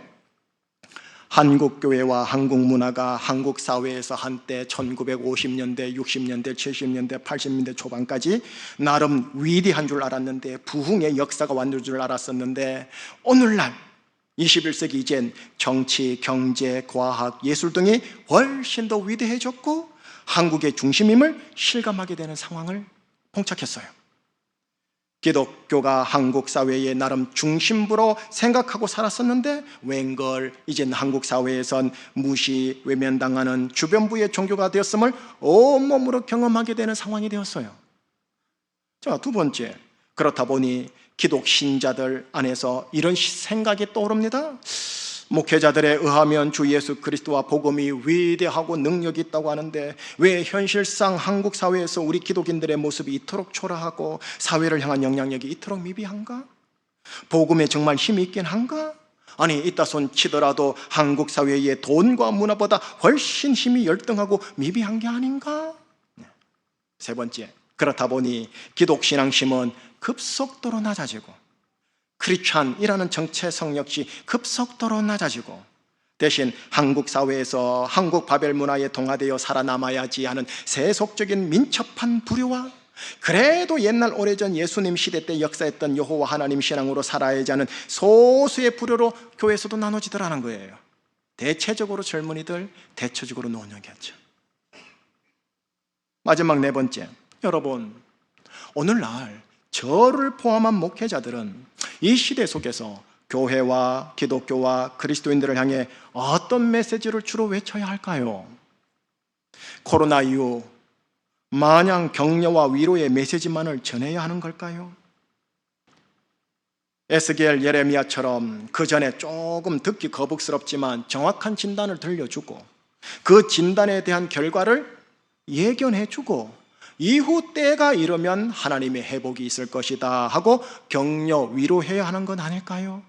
한국 교회와 한국 문화가 한국 사회에서 한때 1950년대, 60년대, 70년대, 80년대 초반까지 나름 위대한 줄 알았는데 부흥의 역사가 왔는 줄 알았었는데 오늘날 21세기 이젠 정치, 경제, 과학, 예술 등이 훨씬 더 위대해졌고 한국의 중심임을 실감하게 되는 상황을 봉착했어요. 기독교가 한국 사회의 나름 중심부로 생각하고 살았었는데 웬걸 이젠 한국 사회에선 무시, 외면당하는 주변부의 종교가 되었음을 온몸으로 경험하게 되는 상황이 되었어요. 자, 두 번째, 그렇다 보니 기독 신자들 안에서 이런 생각이 떠오릅니다. 목회자들에 의하면 주 예수 그리스도와 복음이 위대하고 능력이 있다고 하는데 왜 현실상 한국 사회에서 우리 기독인들의 모습이 이토록 초라하고 사회를 향한 영향력이 이토록 미비한가? 복음에 정말 힘이 있긴 한가? 아니, 이따 손 치더라도 한국 사회의 돈과 문화보다 훨씬 힘이 열등하고 미비한 게 아닌가? 세 번째, 그렇다 보니 기독 신앙심은 급속도로 낮아지고 크리스찬이라는 정체성 역시 급속도로 낮아지고 대신 한국 사회에서 한국 바벨 문화에 동화되어 살아남아야지 하는 세속적인 민첩한 부류와 그래도 옛날 오래전 예수님 시대 때 역사했던 여호와 하나님 신앙으로 살아야지 하는 소수의 부류로 교회에서도 나눠지더라는 거예요. 대체적으로 젊은이들, 대체적으로 노년이었죠. 마지막 네 번째, 여러분, 오늘날 저를 포함한 목회자들은 이 시대 속에서 교회와 기독교와 그리스도인들을 향해 어떤 메시지를 주로 외쳐야 할까요? 코로나 이후 마냥 격려와 위로의 메시지만을 전해야 하는 걸까요? 에스겔 예레미야처럼 그 전에 조금 듣기 거북스럽지만 정확한 진단을 들려주고 그 진단에 대한 결과를 예견해주고 이후 때가 이르면 하나님의 회복이 있을 것이다 하고 격려, 위로해야 하는 건 아닐까요?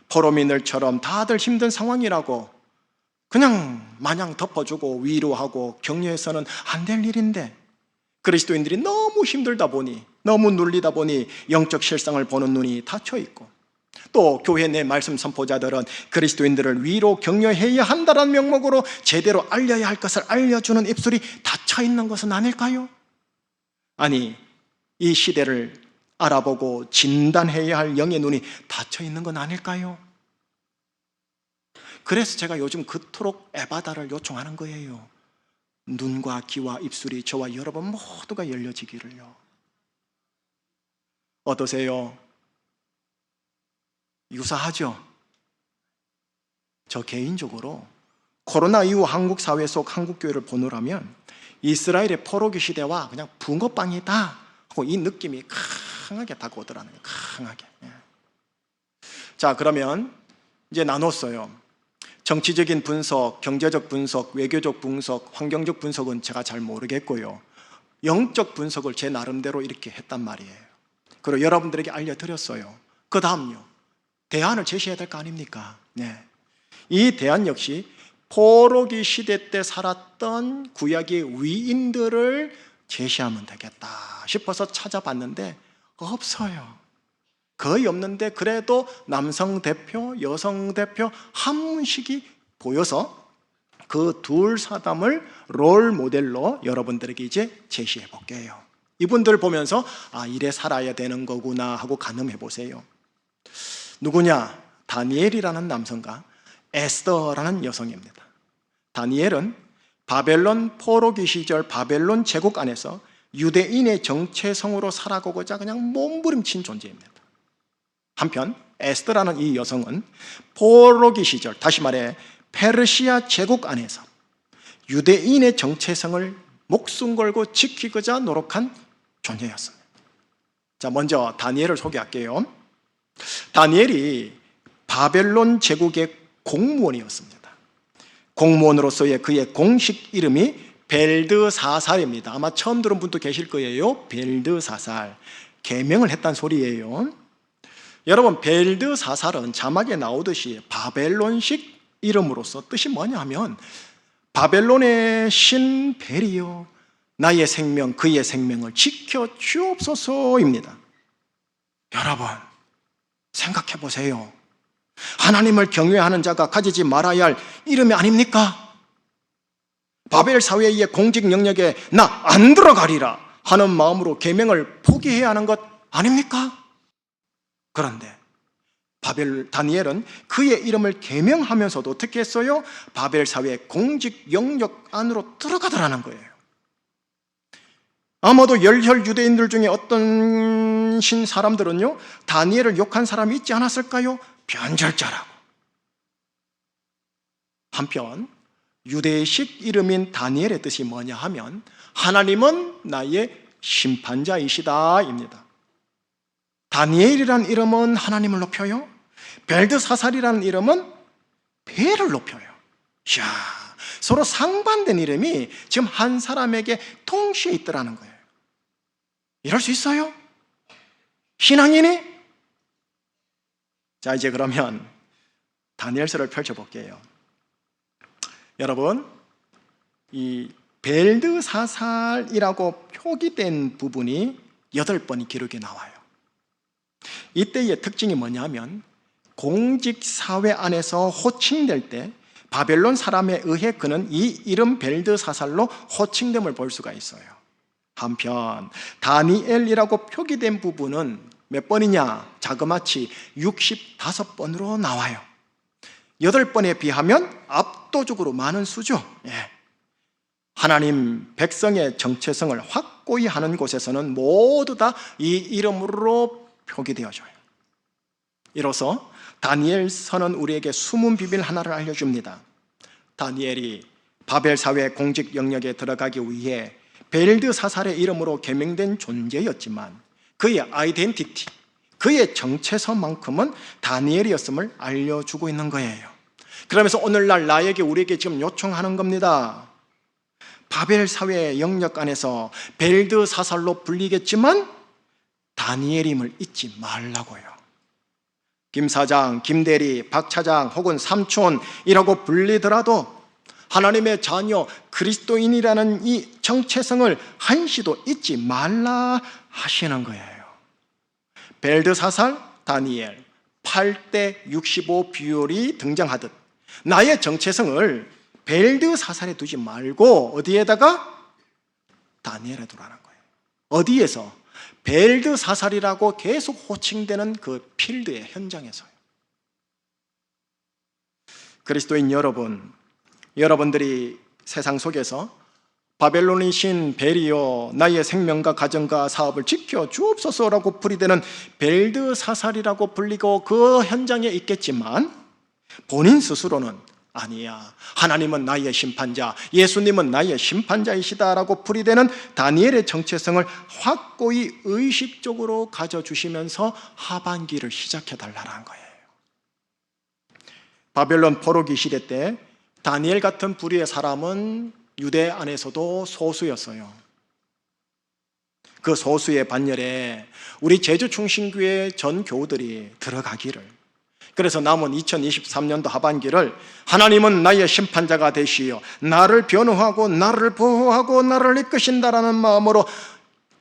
포로민들처럼 다들 힘든 상황이라고 그냥 마냥 덮어주고 위로하고 격려해서는 안 될 일인데 그리스도인들이 너무 힘들다 보니 너무 눌리다 보니 영적 실상을 보는 눈이 닫혀 있고 또 교회 내 말씀 선포자들은 그리스도인들을 위로 격려해야 한다는 명목으로 제대로 알려야 할 것을 알려주는 입술이 닫혀 있는 것은 아닐까요? 아니, 이 시대를 알아보고 진단해야 할 영의 눈이 닫혀 있는 건 아닐까요? 그래서 제가 요즘 그토록 에바다를 요청하는 거예요. 눈과 귀와 입술이 저와 여러분 모두가 열려지기를요. 어떠세요? 유사하죠? 저 개인적으로 코로나 이후 한국 사회 속 한국 교회를 보느라면 이스라엘의 포로기 시대와 그냥 붕어빵이다 하고 이 느낌이 강하게 다가오더라는 거예요. 강하게. 자, 그러면 이제 나눴어요. 정치적인 분석, 경제적 분석, 외교적 분석, 환경적 분석은 제가 잘 모르겠고요. 영적 분석을 제 나름대로 이렇게 했단 말이에요. 그리고 여러분들에게 알려드렸어요. 그 다음요, 대안을 제시해야 될 거 아닙니까? 네. 이 대안 역시 포로기 시대 때 살았던 구약의 위인들을 제시하면 되겠다 싶어서 찾아봤는데 없어요. 거의 없는데 그래도 남성 대표, 여성 대표 한 분씩이 보여서 그 둘 사람을 롤 모델로 여러분들에게 이제 제시해 볼게요. 이분들 보면서 아, 이래 살아야 되는 거구나 하고 가늠해 보세요. 누구냐? 다니엘이라는 남성과 에스더라는 여성입니다. 다니엘은 바벨론 포로기 시절 바벨론 제국 안에서 유대인의 정체성으로 살아가고자 그냥 몸부림친 존재입니다. 한편 에스더라는 이 여성은 포로기 시절, 다시 말해 페르시아 제국 안에서 유대인의 정체성을 목숨 걸고 지키고자 노력한 존재였습니다. 자, 먼저 다니엘을 소개할게요. 다니엘이 바벨론 제국의 공무원이었습니다. 공무원으로서의 그의 공식 이름이 벨드사살입니다. 아마 처음 들은 분도 계실 거예요. 벨드사살. 계명을 했단 소리예요. 여러분, 벨드사살은 자막에 나오듯이 바벨론식 이름으로서 뜻이 뭐냐 하면 바벨론의 신 벨이여 나의 생명 그의 생명을 지켜 주옵소서입니다. 여러분, 생각해 보세요. 하나님을 경외하는 자가 가지지 말아야 할 이름이 아닙니까? 바벨 사회의 공직 영역에 나 안 들어가리라 하는 마음으로 계명을 포기해야 하는 것 아닙니까? 그런데 다니엘은 그의 이름을 계명하면서도 어떻게 했어요? 바벨 사회 공직 영역 안으로 들어가더라는 거예요. 아마도 열혈 유대인들 중에 어떤 신 사람들은요, 다니엘을 욕한 사람이 있지 않았을까요? 변절자라고. 한편 유대식 이름인 다니엘의 뜻이 뭐냐 하면 하나님은 나의 심판자이시다 입니다. 다니엘이라는 이름은 하나님을 높여요. 벨드사살이라는 이름은 벨을 높여요. 이야, 서로 상반된 이름이 지금 한 사람에게 동시에 있더라는 거예요. 이럴 수 있어요? 신앙인이? 자, 이제 그러면 다니엘서를 펼쳐볼게요. 여러분, 이 벨드사살이라고 표기된 부분이 8번이 기록에 나와요. 이때의 특징이 뭐냐면 공직 사회 안에서 호칭될 때 바벨론 사람에 의해 그는 이 이름 벨드사살로 호칭됨을 볼 수가 있어요. 한편 다니엘이라고 표기된 부분은 몇 번이냐? 자그마치 65번으로 나와요. 8번에 비하면 압도적으로 많은 수죠. 하나님 백성의 정체성을 확고히 하는 곳에서는 모두 다 이 이름으로 표기되어져요. 이로써 다니엘서는 우리에게 숨은 비밀 하나를 알려줍니다. 다니엘이 바벨 사회 공직 영역에 들어가기 위해 벨드사살의 이름으로 개명된 존재였지만 그의 아이덴티티, 그의 정체성만큼은 다니엘이었음을 알려주고 있는 거예요. 그러면서 오늘날 나에게 우리에게 지금 요청하는 겁니다. 바벨 사회의 영역 안에서 벨드사살로 불리겠지만 다니엘임을 잊지 말라고요. 김 사장, 김 대리, 박 차장 혹은 삼촌이라고 불리더라도 하나님의 자녀 그리스도인이라는 이 정체성을 한시도 잊지 말라 하시는 거예요. 벨드사살, 다니엘 8대 65 비율이 등장하듯 나의 정체성을 벨드사살에 두지 말고 어디에다가? 다니엘에 두라는 거예요. 어디에서? 벨드사살이라고 계속 호칭되는 그 필드의 현장에서요. 그리스도인 여러분, 여러분들이 세상 속에서 바벨론의 신 벨이여 나의 생명과 가정과 사업을 지켜 주옵소서라고 부리되는 벨드사살이라고 불리고 그 현장에 있겠지만 본인 스스로는 아니야, 하나님은 나의 심판자, 예수님은 나의 심판자이시다라고 부리되는 다니엘의 정체성을 확고히 의식적으로 가져주시면서 하반기를 시작해달라는 거예요. 바벨론 포로기 시대 때 다니엘 같은 부류의 사람은 유대 안에서도 소수였어요. 그 소수의 반열에 우리 제주충신교회 전 교우들이 들어가기를, 그래서 남은 2023년도 하반기를 하나님은 나의 심판자가 되시어 나를 변호하고 나를 보호하고 나를 이끄신다라는 마음으로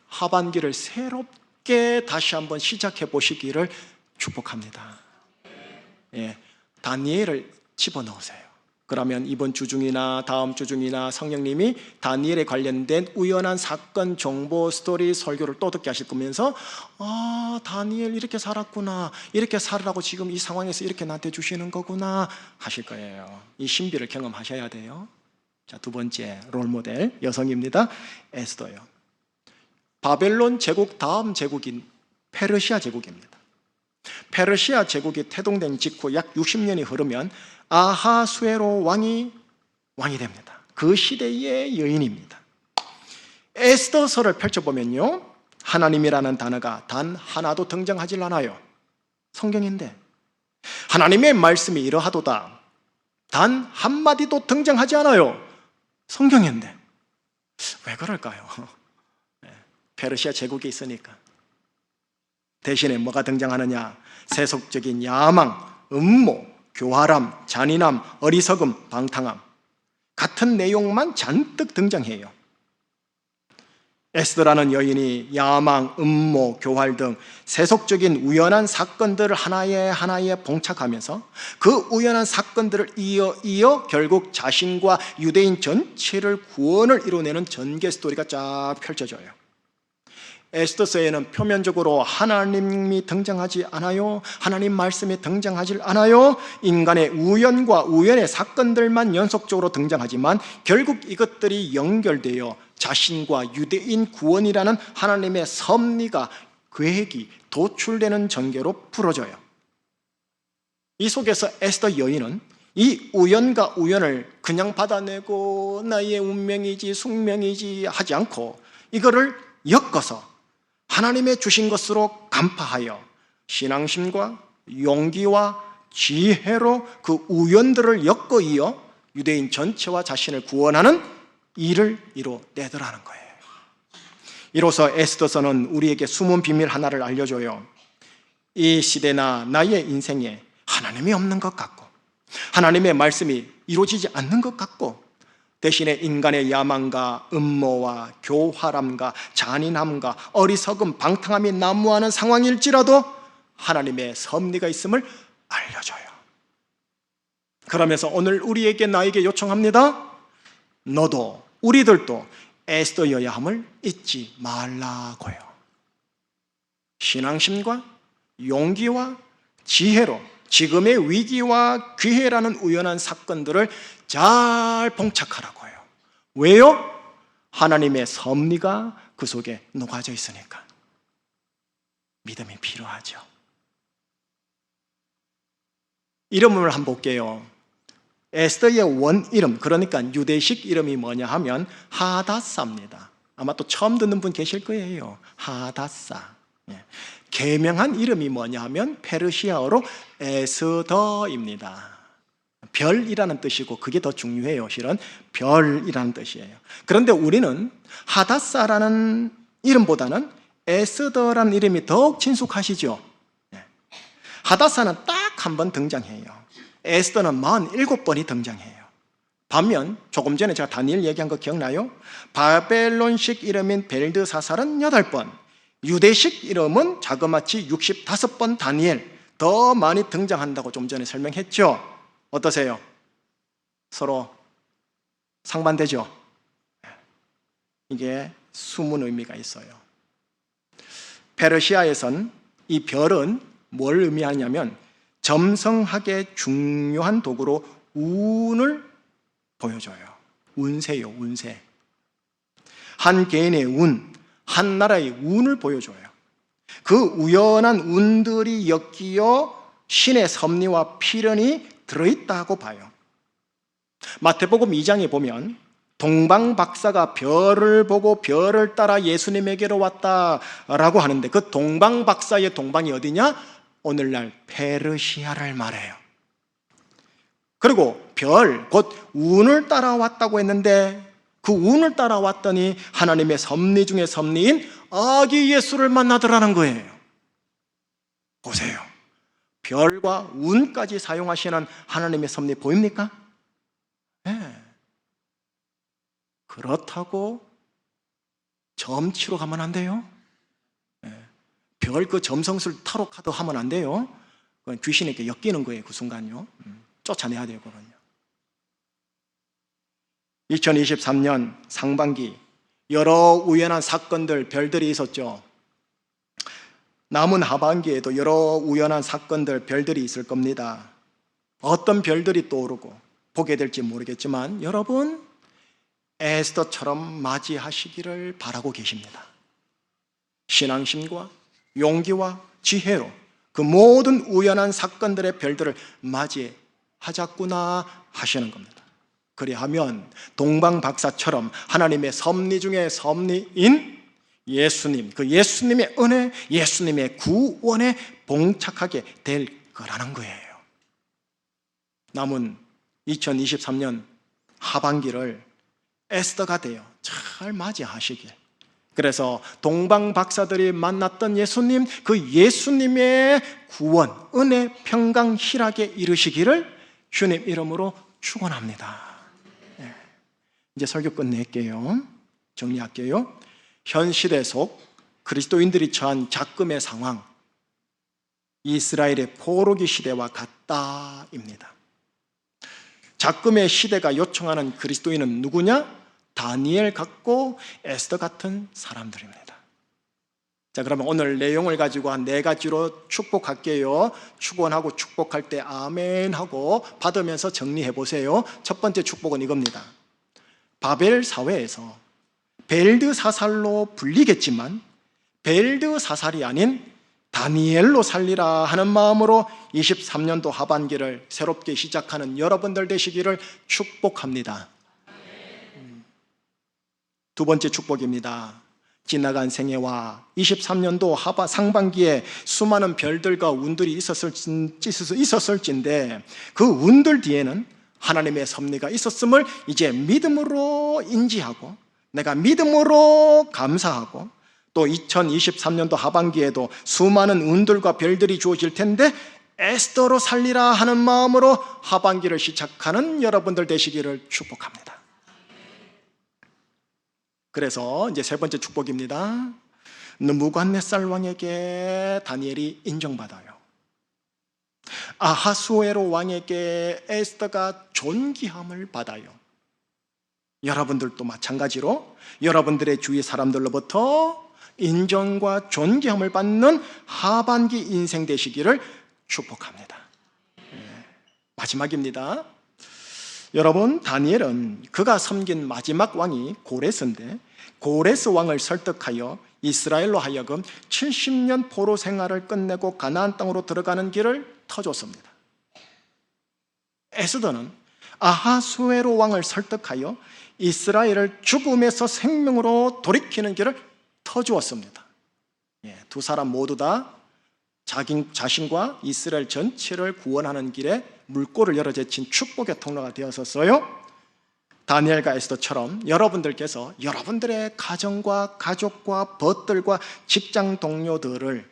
하반기를 새롭게 다시 한번 시작해 보시기를 축복합니다. 다니엘을 집어넣으세요. 그러면 이번 주 중이나 다음 주 중이나 성령님이 다니엘에 관련된 우연한 사건, 정보, 스토리, 설교를 또 듣게 하실 거면서 다니엘 이렇게 살았구나, 이렇게 살으라고 지금 이 상황에서 이렇게 나한테 주시는 거구나 하실 거예요. 이 신비를 경험하셔야 돼요. 자, 두 번째 롤모델 여성입니다. 에스더요. 바벨론 제국 다음 제국인 페르시아 제국입니다. 페르시아 제국이 태동된 직후 약 60년이 흐르면 아하수에로 왕이 됩니다. 그 시대의 여인입니다. 에스더서를 펼쳐보면요, 하나님이라는 단어가 단 하나도 등장하지 않아요. 성경인데 하나님의 말씀이 이러하도다 단 한마디도 등장하지 않아요. 성경인데 왜 그럴까요? 페르시아 제국이 있으니까. 대신에 뭐가 등장하느냐? 세속적인 야망, 음모, 교활함, 잔인함, 어리석음, 방탕함, 같은 내용만 잔뜩 등장해요. 에스더라는 여인이 야망, 음모, 교활 등 세속적인 우연한 사건들을 하나에 봉착하면서 그 우연한 사건들을 이어 결국 자신과 유대인 전체를 구원을 이뤄내는 전개 스토리가 쫙 펼쳐져요. 에스더서에는 표면적으로 하나님이 등장하지 않아요. 하나님 말씀이 등장하지 않아요. 인간의 우연과 우연의 사건들만 연속적으로 등장하지만 결국 이것들이 연결되어 자신과 유대인 구원이라는 하나님의 섭리가, 계획이 도출되는 전개로 풀어져요. 이 속에서 에스더 여인은 이 우연과 우연을 그냥 받아내고 나의 운명이지 숙명이지 하지 않고 이거를 엮어서 하나님의 주신 것으로 간파하여 신앙심과 용기와 지혜로 그 우연들을 엮어 이어 유대인 전체와 자신을 구원하는 일을 이뤄내더라는 거예요. 이로써 에스더서는 우리에게 숨은 비밀 하나를 알려줘요. 이 시대나 나의 인생에 하나님이 없는 것 같고 하나님의 말씀이 이루어지지 않는 것 같고 대신에 인간의 야망과 음모와 교활함과 잔인함과 어리석음, 방탕함이 난무하는 상황일지라도 하나님의 섭리가 있음을 알려줘요. 그러면서 오늘 우리에게 나에게 요청합니다. 너도 우리들도 에스더여야 함을 잊지 말라고요. 신앙심과 용기와 지혜로 지금의 위기와 기회라는 우연한 사건들을 잘 봉착하라고 해요. 왜요? 하나님의 섭리가 그 속에 녹아져 있으니까. 믿음이 필요하죠. 이름을 한번 볼게요. 에스더의 원 이름, 그러니까 유대식 이름이 뭐냐 하면 하다사입니다. 아마 또 처음 듣는 분 계실 거예요. 하다사. 개명한 이름이 뭐냐 하면 페르시아어로 에스더입니다. 별이라는 뜻이고 그게 더 중요해요. 실은 별이라는 뜻이에요. 그런데 우리는 하다사라는 이름보다는 에스더라는 이름이 더욱 친숙하시죠. 하다사는 딱 한 번 등장해요. 에스더는 47번이 등장해요. 반면 조금 전에 제가 다니엘 얘기한 거 기억나요? 바벨론식 이름인 벨드사살은 8번, 유대식 이름은 자그마치 65번 다니엘, 더 많이 등장한다고 좀 전에 설명했죠. 어떠세요? 서로 상반되죠? 이게 숨은 의미가 있어요. 페르시아에선 이 별은 뭘 의미하냐면 점성학의 중요한 도구로 운을 보여줘요. 운세요, 운세. 한 개인의 운, 한 나라의 운을 보여줘요. 그 우연한 운들이 엮이어 신의 섭리와 필연이 들어있다고 봐요. 마태복음 2장에 보면 동방 박사가 별을 보고 별을 따라 예수님에게로 왔다라고 하는데 그 동방 박사의 동방이 어디냐? 오늘날 페르시아를 말해요. 그리고 별, 곧 운을 따라왔다고 했는데 그 운을 따라왔더니 하나님의 섭리 중에 섭리인 아기 예수를 만나더라는 거예요. 보세요. 별과 운까지 사용하시는 하나님의 섭리 보입니까? 네. 그렇다고 점치러 가면 안 돼요. 별 그 점성술 타로 카드 하면 안 돼요. 그건 귀신에게 엮이는 거예요. 그 순간요. 쫓아내야 되거든요. 2023년 상반기 여러 우연한 사건들, 별들이 있었죠. 남은 하반기에도 여러 우연한 사건들, 별들이 있을 겁니다. 어떤 별들이 떠오르고 보게 될지 모르겠지만 여러분 에스더처럼 맞이하시기를 바라고 계십니다. 신앙심과 용기와 지혜로 그 모든 우연한 사건들의 별들을 맞이하자꾸나 하시는 겁니다. 그리하면 동방 박사처럼 하나님의 섭리 중에 섭리인 예수님, 그 예수님의 은혜, 예수님의 구원에 봉착하게 될 거라는 거예요. 남은 2023년 하반기를 에스더가 되어 잘 맞이하시길. 그래서 동방 박사들이 만났던 예수님, 그 예수님의 구원, 은혜, 평강, 희락에 이르시기를 주님 이름으로 축원합니다. 이제 설교 끝낼게요. 정리할게요. 현 시대 속 그리스도인들이 처한 작금의 상황, 이스라엘의 포로기 시대와 같다입니다. 작금의 시대가 요청하는 그리스도인은 누구냐? 다니엘 같고 에스더 같은 사람들입니다. 자, 그러면 오늘 내용을 가지고 한 4가지로 축복할게요. 축원하고 축복할 때 아멘 하고 받으면서 정리해 보세요. 첫 번째 축복은 이겁니다. 바벨 사회에서 벨드사살로 불리겠지만 벨드사살이 아닌 다니엘로 살리라 하는 마음으로 23년도 하반기를 새롭게 시작하는 여러분들 되시기를 축복합니다. 두 번째 축복입니다. 지나간 생애와 23년도 상반기에 수많은 별들과 운들이 있었을진데 그 운들 뒤에는 하나님의 섭리가 있었음을 이제 믿음으로 인지하고 내가 믿음으로 감사하고 또 2023년도 하반기에도 수많은 운들과 별들이 주어질 텐데 에스더로 살리라 하는 마음으로 하반기를 시작하는 여러분들 되시기를 축복합니다. 그래서 이제 세 번째 축복입니다. 느부갓네살 왕에게 다니엘이 인정받아요. 아하수에로 왕에게 에스더가 존귀함을 받아요. 여러분들도 마찬가지로 여러분들의 주위 사람들로부터 인정과 존귀함을 받는 하반기 인생 되시기를 축복합니다. 마지막입니다. 여러분, 다니엘은 그가 섬긴 마지막 왕이 고레스인데 고레스 왕을 설득하여 이스라엘로 하여금 70년 포로 생활을 끝내고 가나안 땅으로 들어가는 길을 터줬습니다. 에스더는 아하수에로 왕을 설득하여 이스라엘을 죽음에서 생명으로 돌이키는 길을 터주었습니다. 두 사람 모두 다 자신과 이스라엘 전체를 구원하는 길에 물꼬를 열어 제친 축복의 통로가 되었었어요. 다니엘과 에스더처럼 여러분들께서 여러분들의 가정과 가족과 벗들과 직장 동료들을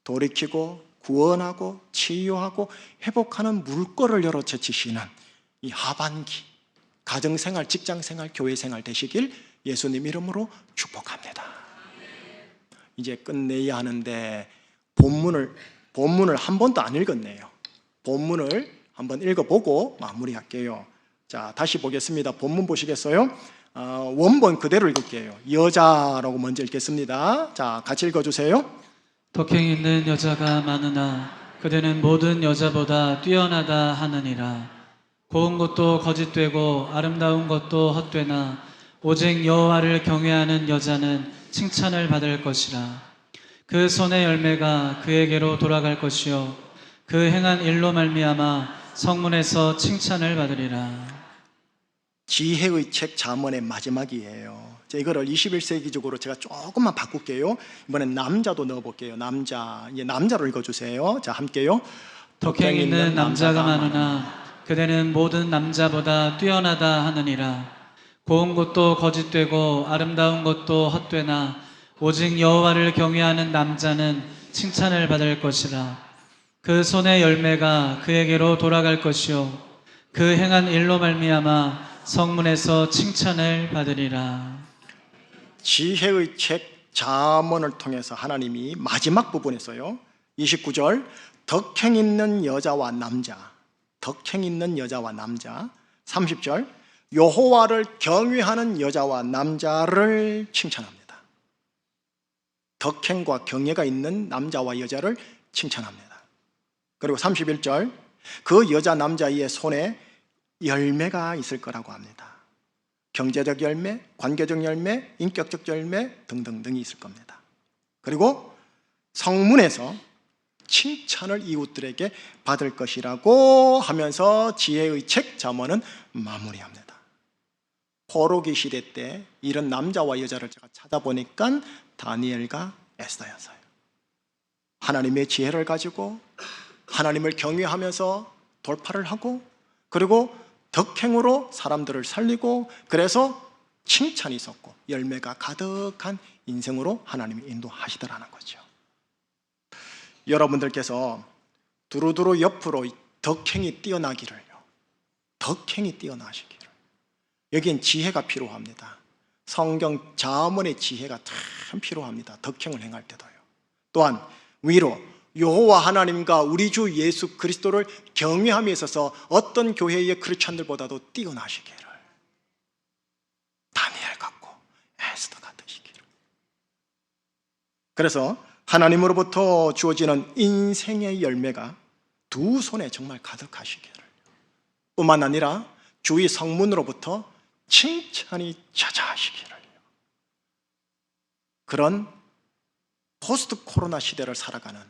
돌이키고 구원하고 치유하고 회복하는 물꼬를 열어 제치시는 이 하반기 가정생활, 직장생활, 교회생활 되시길 예수님 이름으로 축복합니다. 이제 끝내야 하는데 본문을 한 번도 안 읽었네요. 본문을 한번 읽어보고 마무리할게요. 자, 다시 보겠습니다. 본문 보시겠어요? 원본 그대로 읽을게요. 여자라고 먼저 읽겠습니다. 자, 같이 읽어주세요. 덕행 있는 여자가 많으나 그대는 모든 여자보다 뛰어나다 하느니라. 고운 것도 거짓되고 아름다운 것도 헛되나 오직 여호와를 경외하는 여자는 칭찬을 받을 것이라. 그 손의 열매가 그에게로 돌아갈 것이요 그 행한 일로 말미암아 성문에서 칭찬을 받으리라. 지혜의 책 잠언의 마지막이에요. 이거를 21세기적으로 제가 조금만 바꿀게요. 이번엔 남자도 넣어볼게요. 남자로 읽어주세요. 자, 함께요. 덕행 있는 남자가 많으나 그대는 모든 남자보다 뛰어나다 하느니라. 고운 것도 거짓되고 아름다운 것도 헛되나 오직 여호와를 경외하는 남자는 칭찬을 받을 것이라. 그 손의 열매가 그에게로 돌아갈 것이요 그 행한 일로 말미암아 성문에서 칭찬을 받으리라. 지혜의 책 잠언을 통해서 하나님이 마지막 부분에서요 29절 덕행 있는 여자와 남자, 덕행 있는 여자와 남자, 30절 여호와를 경외하는 여자와 남자를 칭찬합니다. 덕행과 경외가 있는 남자와 여자를 칭찬합니다. 그리고 31절 그 여자 남자의 손에 열매가 있을 거라고 합니다. 경제적 열매, 관계적 열매, 인격적 열매 등등등이 있을 겁니다. 그리고 성문에서 칭찬을 이웃들에게 받을 것이라고 하면서 지혜의 책 잠언은 마무리합니다. 포로기 시대 때 이런 남자와 여자를 제가 찾아보니까 다니엘과 에스더였어요. 하나님의 지혜를 가지고 하나님을 경외하면서 돌파를 하고 그리고 덕행으로 사람들을 살리고 그래서 칭찬이 있었고 열매가 가득한 인생으로 하나님이 인도하시더라는 거죠. 여러분들께서 두루두루 옆으로 덕행이 뛰어나기를요. 덕행이 뛰어나시기를. 여기엔 지혜가 필요합니다. 성경 잠언의 지혜가 참 필요합니다. 덕행을 행할 때도요. 또한 위로 여호와 하나님과 우리 주 예수 그리스도를 경외함에 있어서 어떤 교회의 크리스찬들보다도 뛰어나시기를 다니엘 같고 에스더가 되시기를. 그래서 하나님으로부터 주어지는 인생의 열매가 두 손에 정말 가득하시기를 뿐만 아니라 주의 성문으로부터 칭찬이 자자하시기를 그런 포스트 코로나 시대를 살아가는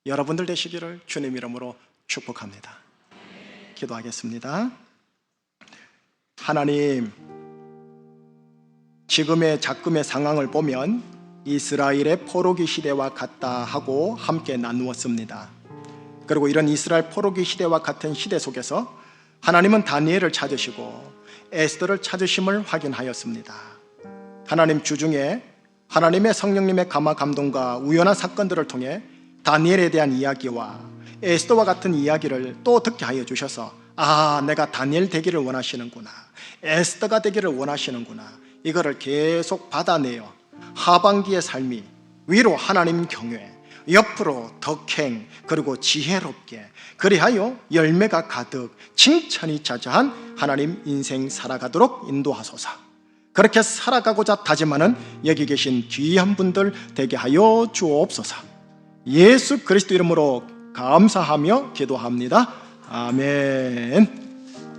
여러분들 되시기를 주님 이름으로 축복합니다. 기도하겠습니다. 하나님, 지금의 작금의 상황을 보면 이스라엘의 포로기 시대와 같다 하고 함께 나누었습니다. 그리고 이런 이스라엘 포로기 시대와 같은 시대 속에서 하나님은 다니엘을 찾으시고 에스더를 찾으심을 확인하였습니다. 하나님 주중에 하나님의 성령님의 감화 감동과 우연한 사건들을 통해 다니엘에 대한 이야기와 에스더와 같은 이야기를 또 듣게 하여 주셔서 내가 다니엘 되기를 원하시는구나, 에스더가 되기를 원하시는구나, 이거를 계속 받아내어 하반기의 삶이 위로 하나님 경외, 옆으로 덕행 그리고 지혜롭게 그리하여 열매가 가득 칭찬이 자자한 하나님 인생 살아가도록 인도하소서. 그렇게 살아가고자 다짐하는 여기 계신 귀한 분들 되게 하여 주옵소서. 예수 그리스도 이름으로 감사하며 기도합니다. 아멘.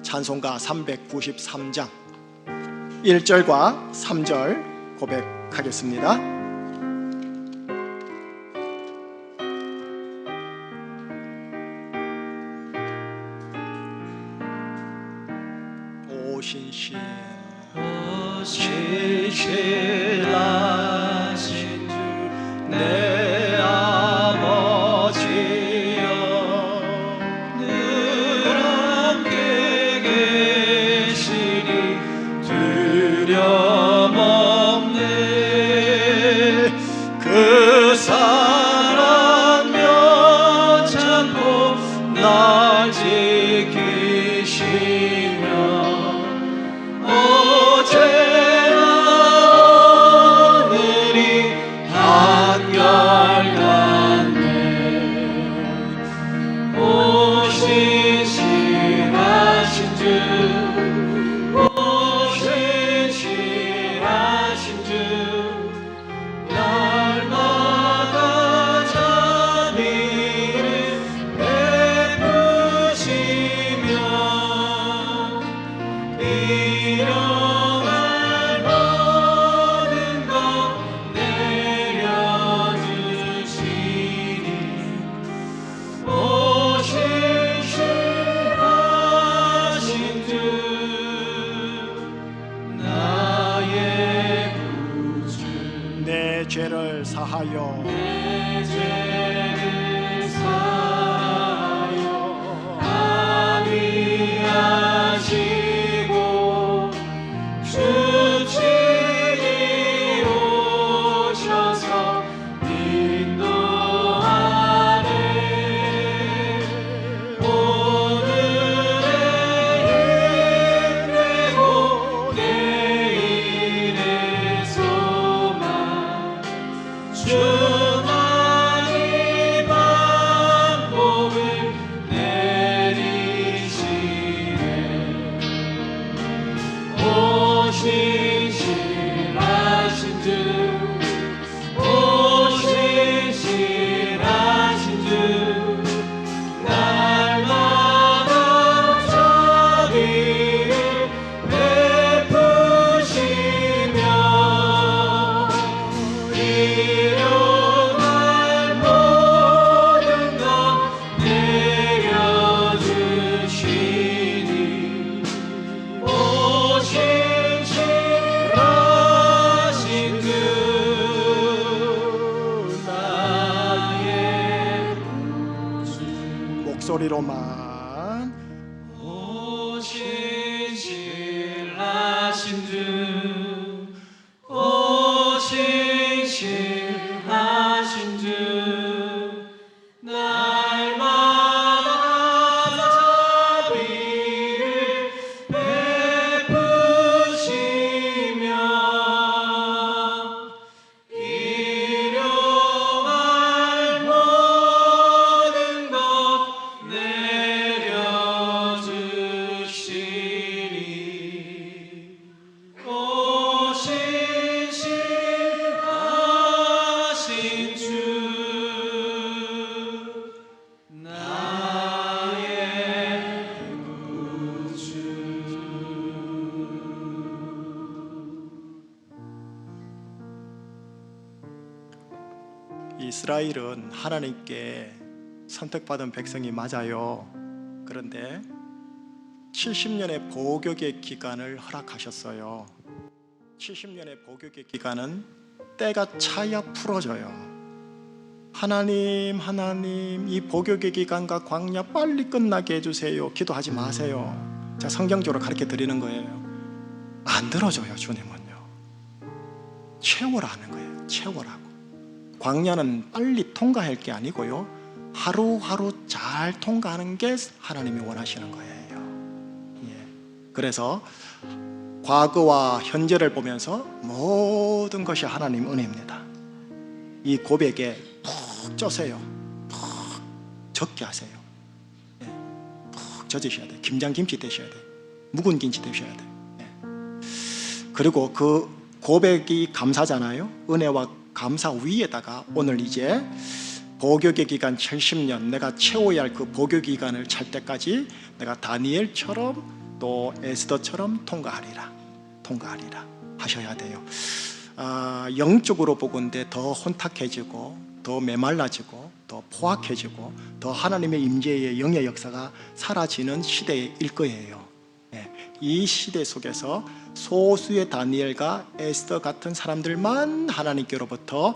찬송가 393장 1절과 3절 고백하겠습니다. 오신신 신실하신 주 내 아버지여 늘 함께 계시니 두려움없네. 그 사랑 면찮고 날 지키시며 어제나 오늘이 한결같네. 오신실하신 주 오신실하신 주 날마다 자비를 베푸시며 일용할 모든 것 내려주시니 오신실하신 주 나의 구주 내 죄를 사하여 내 죄를 사하여 합의하시고 주치리 오셔서 인도하네. 오늘의 힘내고 내일의 소망 주만이 반복을 내리시네. 오신실하신 주 오신실하신 주 날마다 자비를 베푸시며 일용할 모든 것 내려주시니 오신실하신 주 나의 구주 목소리로만 오신실하신 주 오신실하신 주 날마다 자비를 베푸시며 일용할 모든 것 내려주시니 오신실하신 주 나의 구주. 이스라엘은 하나님께 선택받은 백성이 맞아요. 그런데 70년의 복역의 기간을 허락하셨어요. 70년의 복역의 기간은 때가 차야 풀어져요. 하나님 이 복역의 기간과 광야 빨리 끝나게 해주세요. 기도하지 마세요. 자, 성경적으로 가르쳐 드리는 거예요. 안 들어줘요. 주님은요. 채워라는 거예요. 채워라고. 광야는 빨리 통과할 게 아니고요, 하루하루 잘 통과하는 게 하나님이 원하시는 거예요. 예. 그래서 과거와 현재를 보면서 모든 것이 하나님 은혜입니다. 이 고백에 푹 쪄세요. 푹 적게 하세요. 예, 푹 젖으셔야 돼요. 김장김치 되셔야 돼요. 묵은 김치 되셔야 돼요. 예. 그리고 그 고백이 감사잖아요. 은혜와 감사 위에다가 오늘 이제 보교의 기간 70년, 내가 채워야 할 그 보교 기간을 찰 때까지 내가 다니엘처럼 또 에스더처럼 통과하리라 하셔야 돼요. 영적으로 보건대 더 혼탁해지고 더 메말라지고 더 포악해지고 더 하나님의 임재의 영의 역사가 사라지는 시대일 거예요. 예, 이 시대 속에서 소수의 다니엘과 에스더 같은 사람들만 하나님께로부터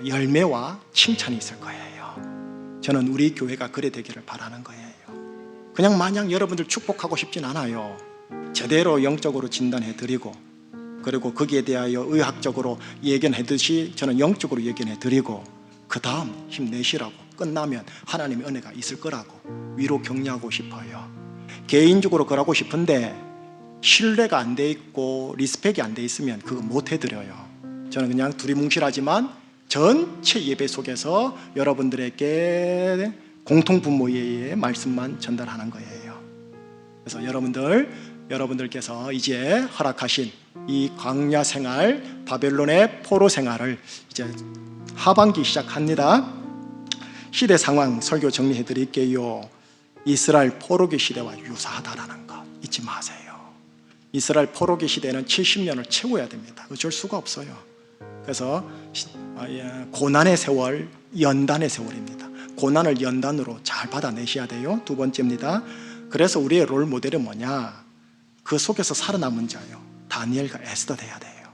열매와 칭찬이 있을 거예요. 저는 우리 교회가 그래 되기를 바라는 거예요. 그냥 마냥 여러분들 축복하고 싶진 않아요. 제대로 영적으로 진단해 드리고, 그리고 거기에 대하여 의학적으로 예견하듯이 저는 영적으로 예견해 드리고, 그 다음 힘내시라고, 끝나면 하나님의 은혜가 있을 거라고 위로 격려하고 싶어요. 개인적으로 그러고 싶은데 신뢰가 안 돼 있고 리스펙이 안 돼 있으면 그거 못 해드려요. 저는 그냥 두리뭉실하지만 전체 예배 속에서 여러분들에게 공통분모의 말씀만 전달하는 거예요. 그래서 여러분들께서 이제 허락하신 이 광야 생활, 바벨론의 포로 생활을 이제 하반기 시작합니다. 시대 상황 설교 정리해 드릴게요. 이스라엘 포로기 시대와 유사하다라는 것 잊지 마세요. 이스라엘 포로기 시대는 70년을 채워야 됩니다. 어쩔 수가 없어요. 그래서 고난의 세월, 연단의 세월입니다. 고난을 연단으로 잘 받아내셔야 돼요. 두 번째입니다. 그래서 우리의 롤 모델은 뭐냐? 그 속에서 살아남은 자요. 다니엘과 에스더 돼야 돼요.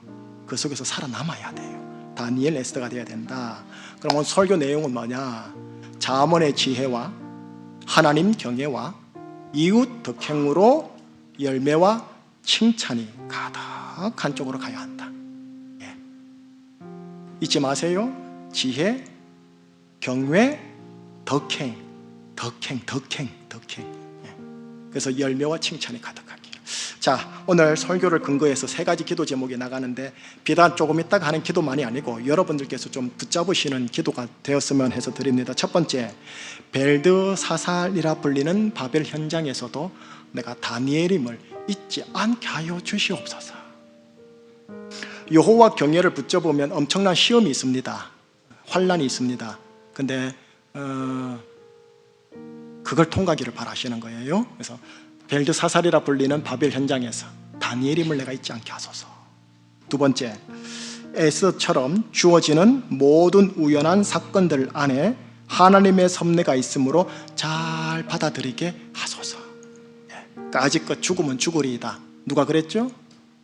그 속에서 살아남아야 돼요. 다니엘, 에스더가 돼야 된다. 그럼 오늘 설교 내용은 뭐냐? 자문의 지혜와 하나님 경외와 이웃 덕행으로 열매와 칭찬이 가득한 쪽으로 가야 한다. 예. 잊지 마세요. 지혜, 경외, 덕행. 예. 그래서 열매와 칭찬이 가득하기를. 자, 오늘 설교를 근거해서 세 가지 기도 제목이 나가는데 비단 조금 있다가 하는 기도만이 아니고 여러분들께서 좀 붙잡으시는 기도가 되었으면 해서 드립니다. 첫 번째, 벨드사살이라 불리는 바벨 현장에서도 내가 다니엘임을 잊지 않게 하여 주시옵소서. 여호와 경외를 붙잡으면 엄청난 시험이 있습니다. 환난이 있습니다. 근데 그걸 통과하기를 바라시는 거예요. 그래서 벨드사살이라 불리는 바벨 현장에서 다니엘임을 내가 잊지 않게 하소서. 두 번째, 에스더처럼 주어지는 모든 우연한 사건들 안에 하나님의 섭리가 있으므로 잘 받아들이게 하소서. 까짓것 죽으면 죽으리이다. 누가 그랬죠?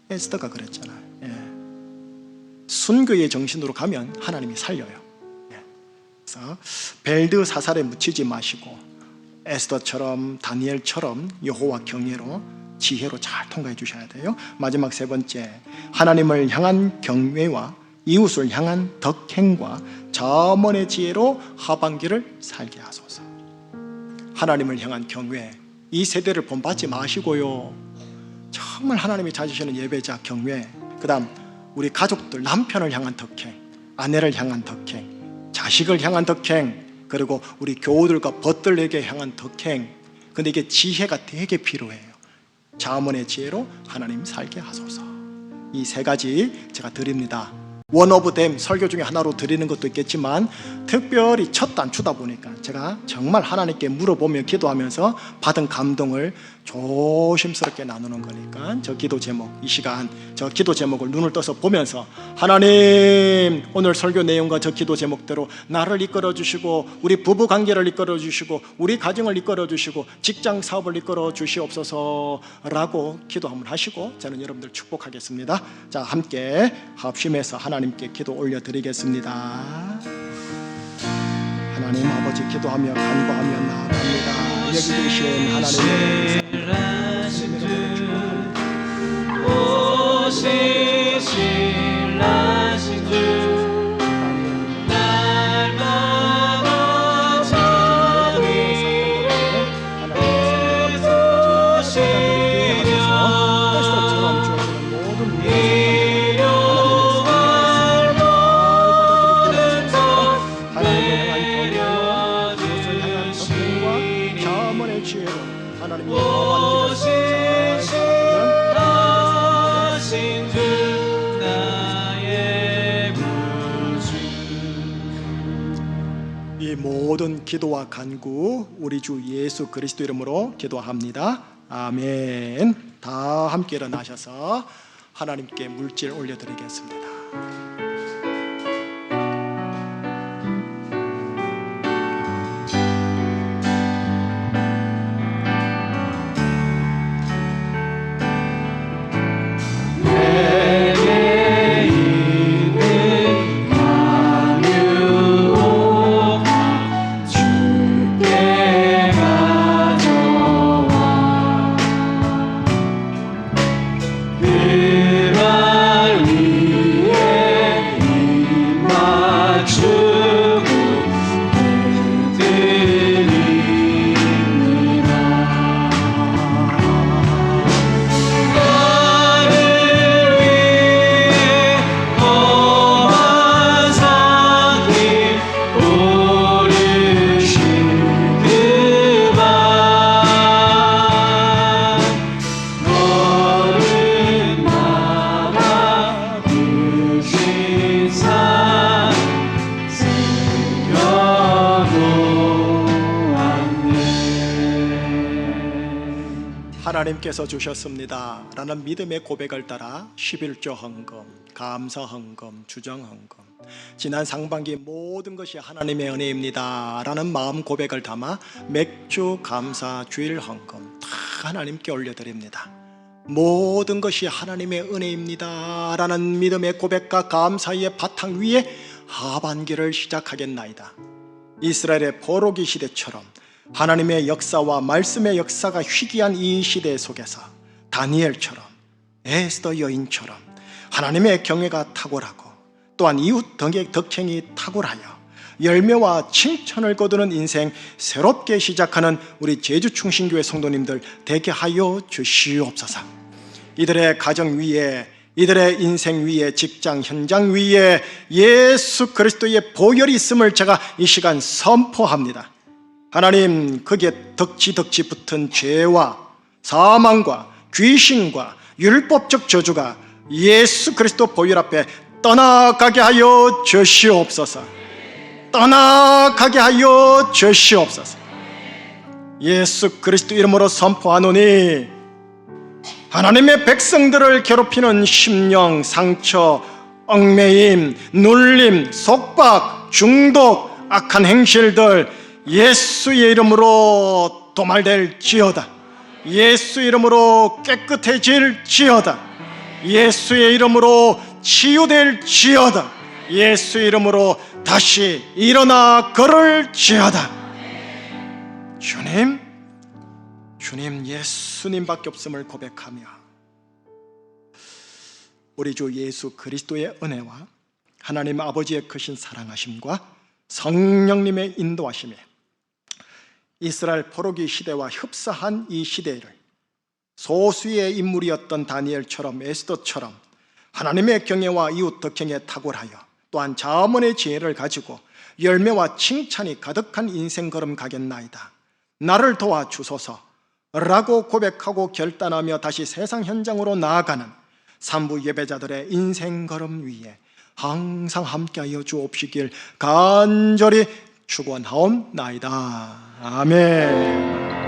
에스더가 그랬잖아요. 순교의 정신으로 가면 하나님이 살려요. 그래서 벨드사살에 묻히지 마시고 에스더처럼 다니엘처럼 여호와 경외로 지혜로 잘 통과해 주셔야 돼요. 마지막 세 번째, 하나님을 향한 경외와 이웃을 향한 덕행과 자문의 지혜로 하반기를 살게 하소서. 하나님을 향한 경외, 이 세대를 본받지 마시고요. 정말 하나님이 찾으시는 예배자 경외, 그 다음 우리 가족들, 남편을 향한 덕행, 아내를 향한 덕행, 자식을 향한 덕행, 그리고 우리 교우들과 벗들에게 향한 덕행. 근데 이게 지혜가 되게 필요해요. 자문의 지혜로 하나님 살게 하소서. 이 세 가지 제가 드립니다. 원 오브 댐 설교 중에 하나로 드리는 것도 있겠지만 특별히 첫 단추다 보니까 제가 정말 하나님께 물어보며 기도하면서 받은 감동을 조심스럽게 나누는 거니까 저 기도 제목, 이 시간 저 기도 제목을 눈을 떠서 보면서 하나님 오늘 설교 내용과 저 기도 제목대로 나를 이끌어 주시고 우리 부부 관계를 이끌어 주시고 우리 가정을 이끌어 주시고 직장 사업을 이끌어 주시옵소서라고 기도 한번 하시고 저는 여러분들 축복하겠습니다. 자, 함께 합심해서 하나님께 기도 올려드리겠습니다. 하나님 아버지 기도하며 간구하며 나아갑니다. 여기 계신 하나님 하나님의 모든 기도와 간구 우리 주 예수 그리스도 이름으로 기도합니다. 아멘. 다 함께 일어나셔서 하나님께 물질 올려드리겠습니다. 하나님께서 주셨습니다 라는 믿음의 고백을 따라 11조 헌금, 감사 헌금, 주정 헌금, 지난 상반기 모든 것이 하나님의 은혜입니다 라는 마음 고백을 담아 맥주, 감사, 주일 헌금 다 하나님께 올려드립니다. 모든 것이 하나님의 은혜입니다 라는 믿음의 고백과 감사의 바탕 위에 하반기를 시작하겠나이다. 이스라엘의 포로기 시대처럼 하나님의 역사와 말씀의 역사가 희귀한 이 시대 속에서 다니엘처럼, 에스더 여인처럼 하나님의 경외가 탁월하고 또한 이웃 덕행이 탁월하여 열매와 칭찬을 거두는 인생 새롭게 시작하는 우리 제주충신교회 성도님들 되게 하여 주시옵소서. 이들의 가정 위에, 이들의 인생 위에, 직장 현장 위에 예수 그리스도의 보혈이 있음을 제가 이 시간 선포합니다. 하나님, 거기에 덕지 붙은 죄와 사망과 귀신과 율법적 저주가 예수 그리스도 보혈 앞에 떠나가게 하여 주시옵소서. 떠나가게 하여 주시옵소서. 예수 그리스도 이름으로 선포하노니 하나님의 백성들을 괴롭히는 심령, 상처, 얽매임, 눌림, 속박, 중독, 악한 행실들 예수의 이름으로 도말될지어다. 예수 이름으로 깨끗해질지어다. 예수의 이름으로 치유될지어다. 예수 이름으로 다시 일어나 걸을지어다. 주님, 주님 예수님밖에 없음을 고백하며 우리 주 예수 그리스도의 은혜와 하나님 아버지의 크신 사랑하심과 성령님의 인도하심에 이스라엘 포로기 시대와 흡사한 이 시대를 소수의 인물이었던 다니엘처럼, 에스더처럼 하나님의 경외와 이웃 덕행에 탁월하여 또한 자문의 지혜를 가지고 열매와 칭찬이 가득한 인생 걸음 가겠나이다. 나를 도와주소서 라고 고백하고 결단하며 다시 세상 현장으로 나아가는 산부 예배자들의 인생 걸음 위에 항상 함께하여 주옵시길 간절히 축원하옵나이다. 아멘.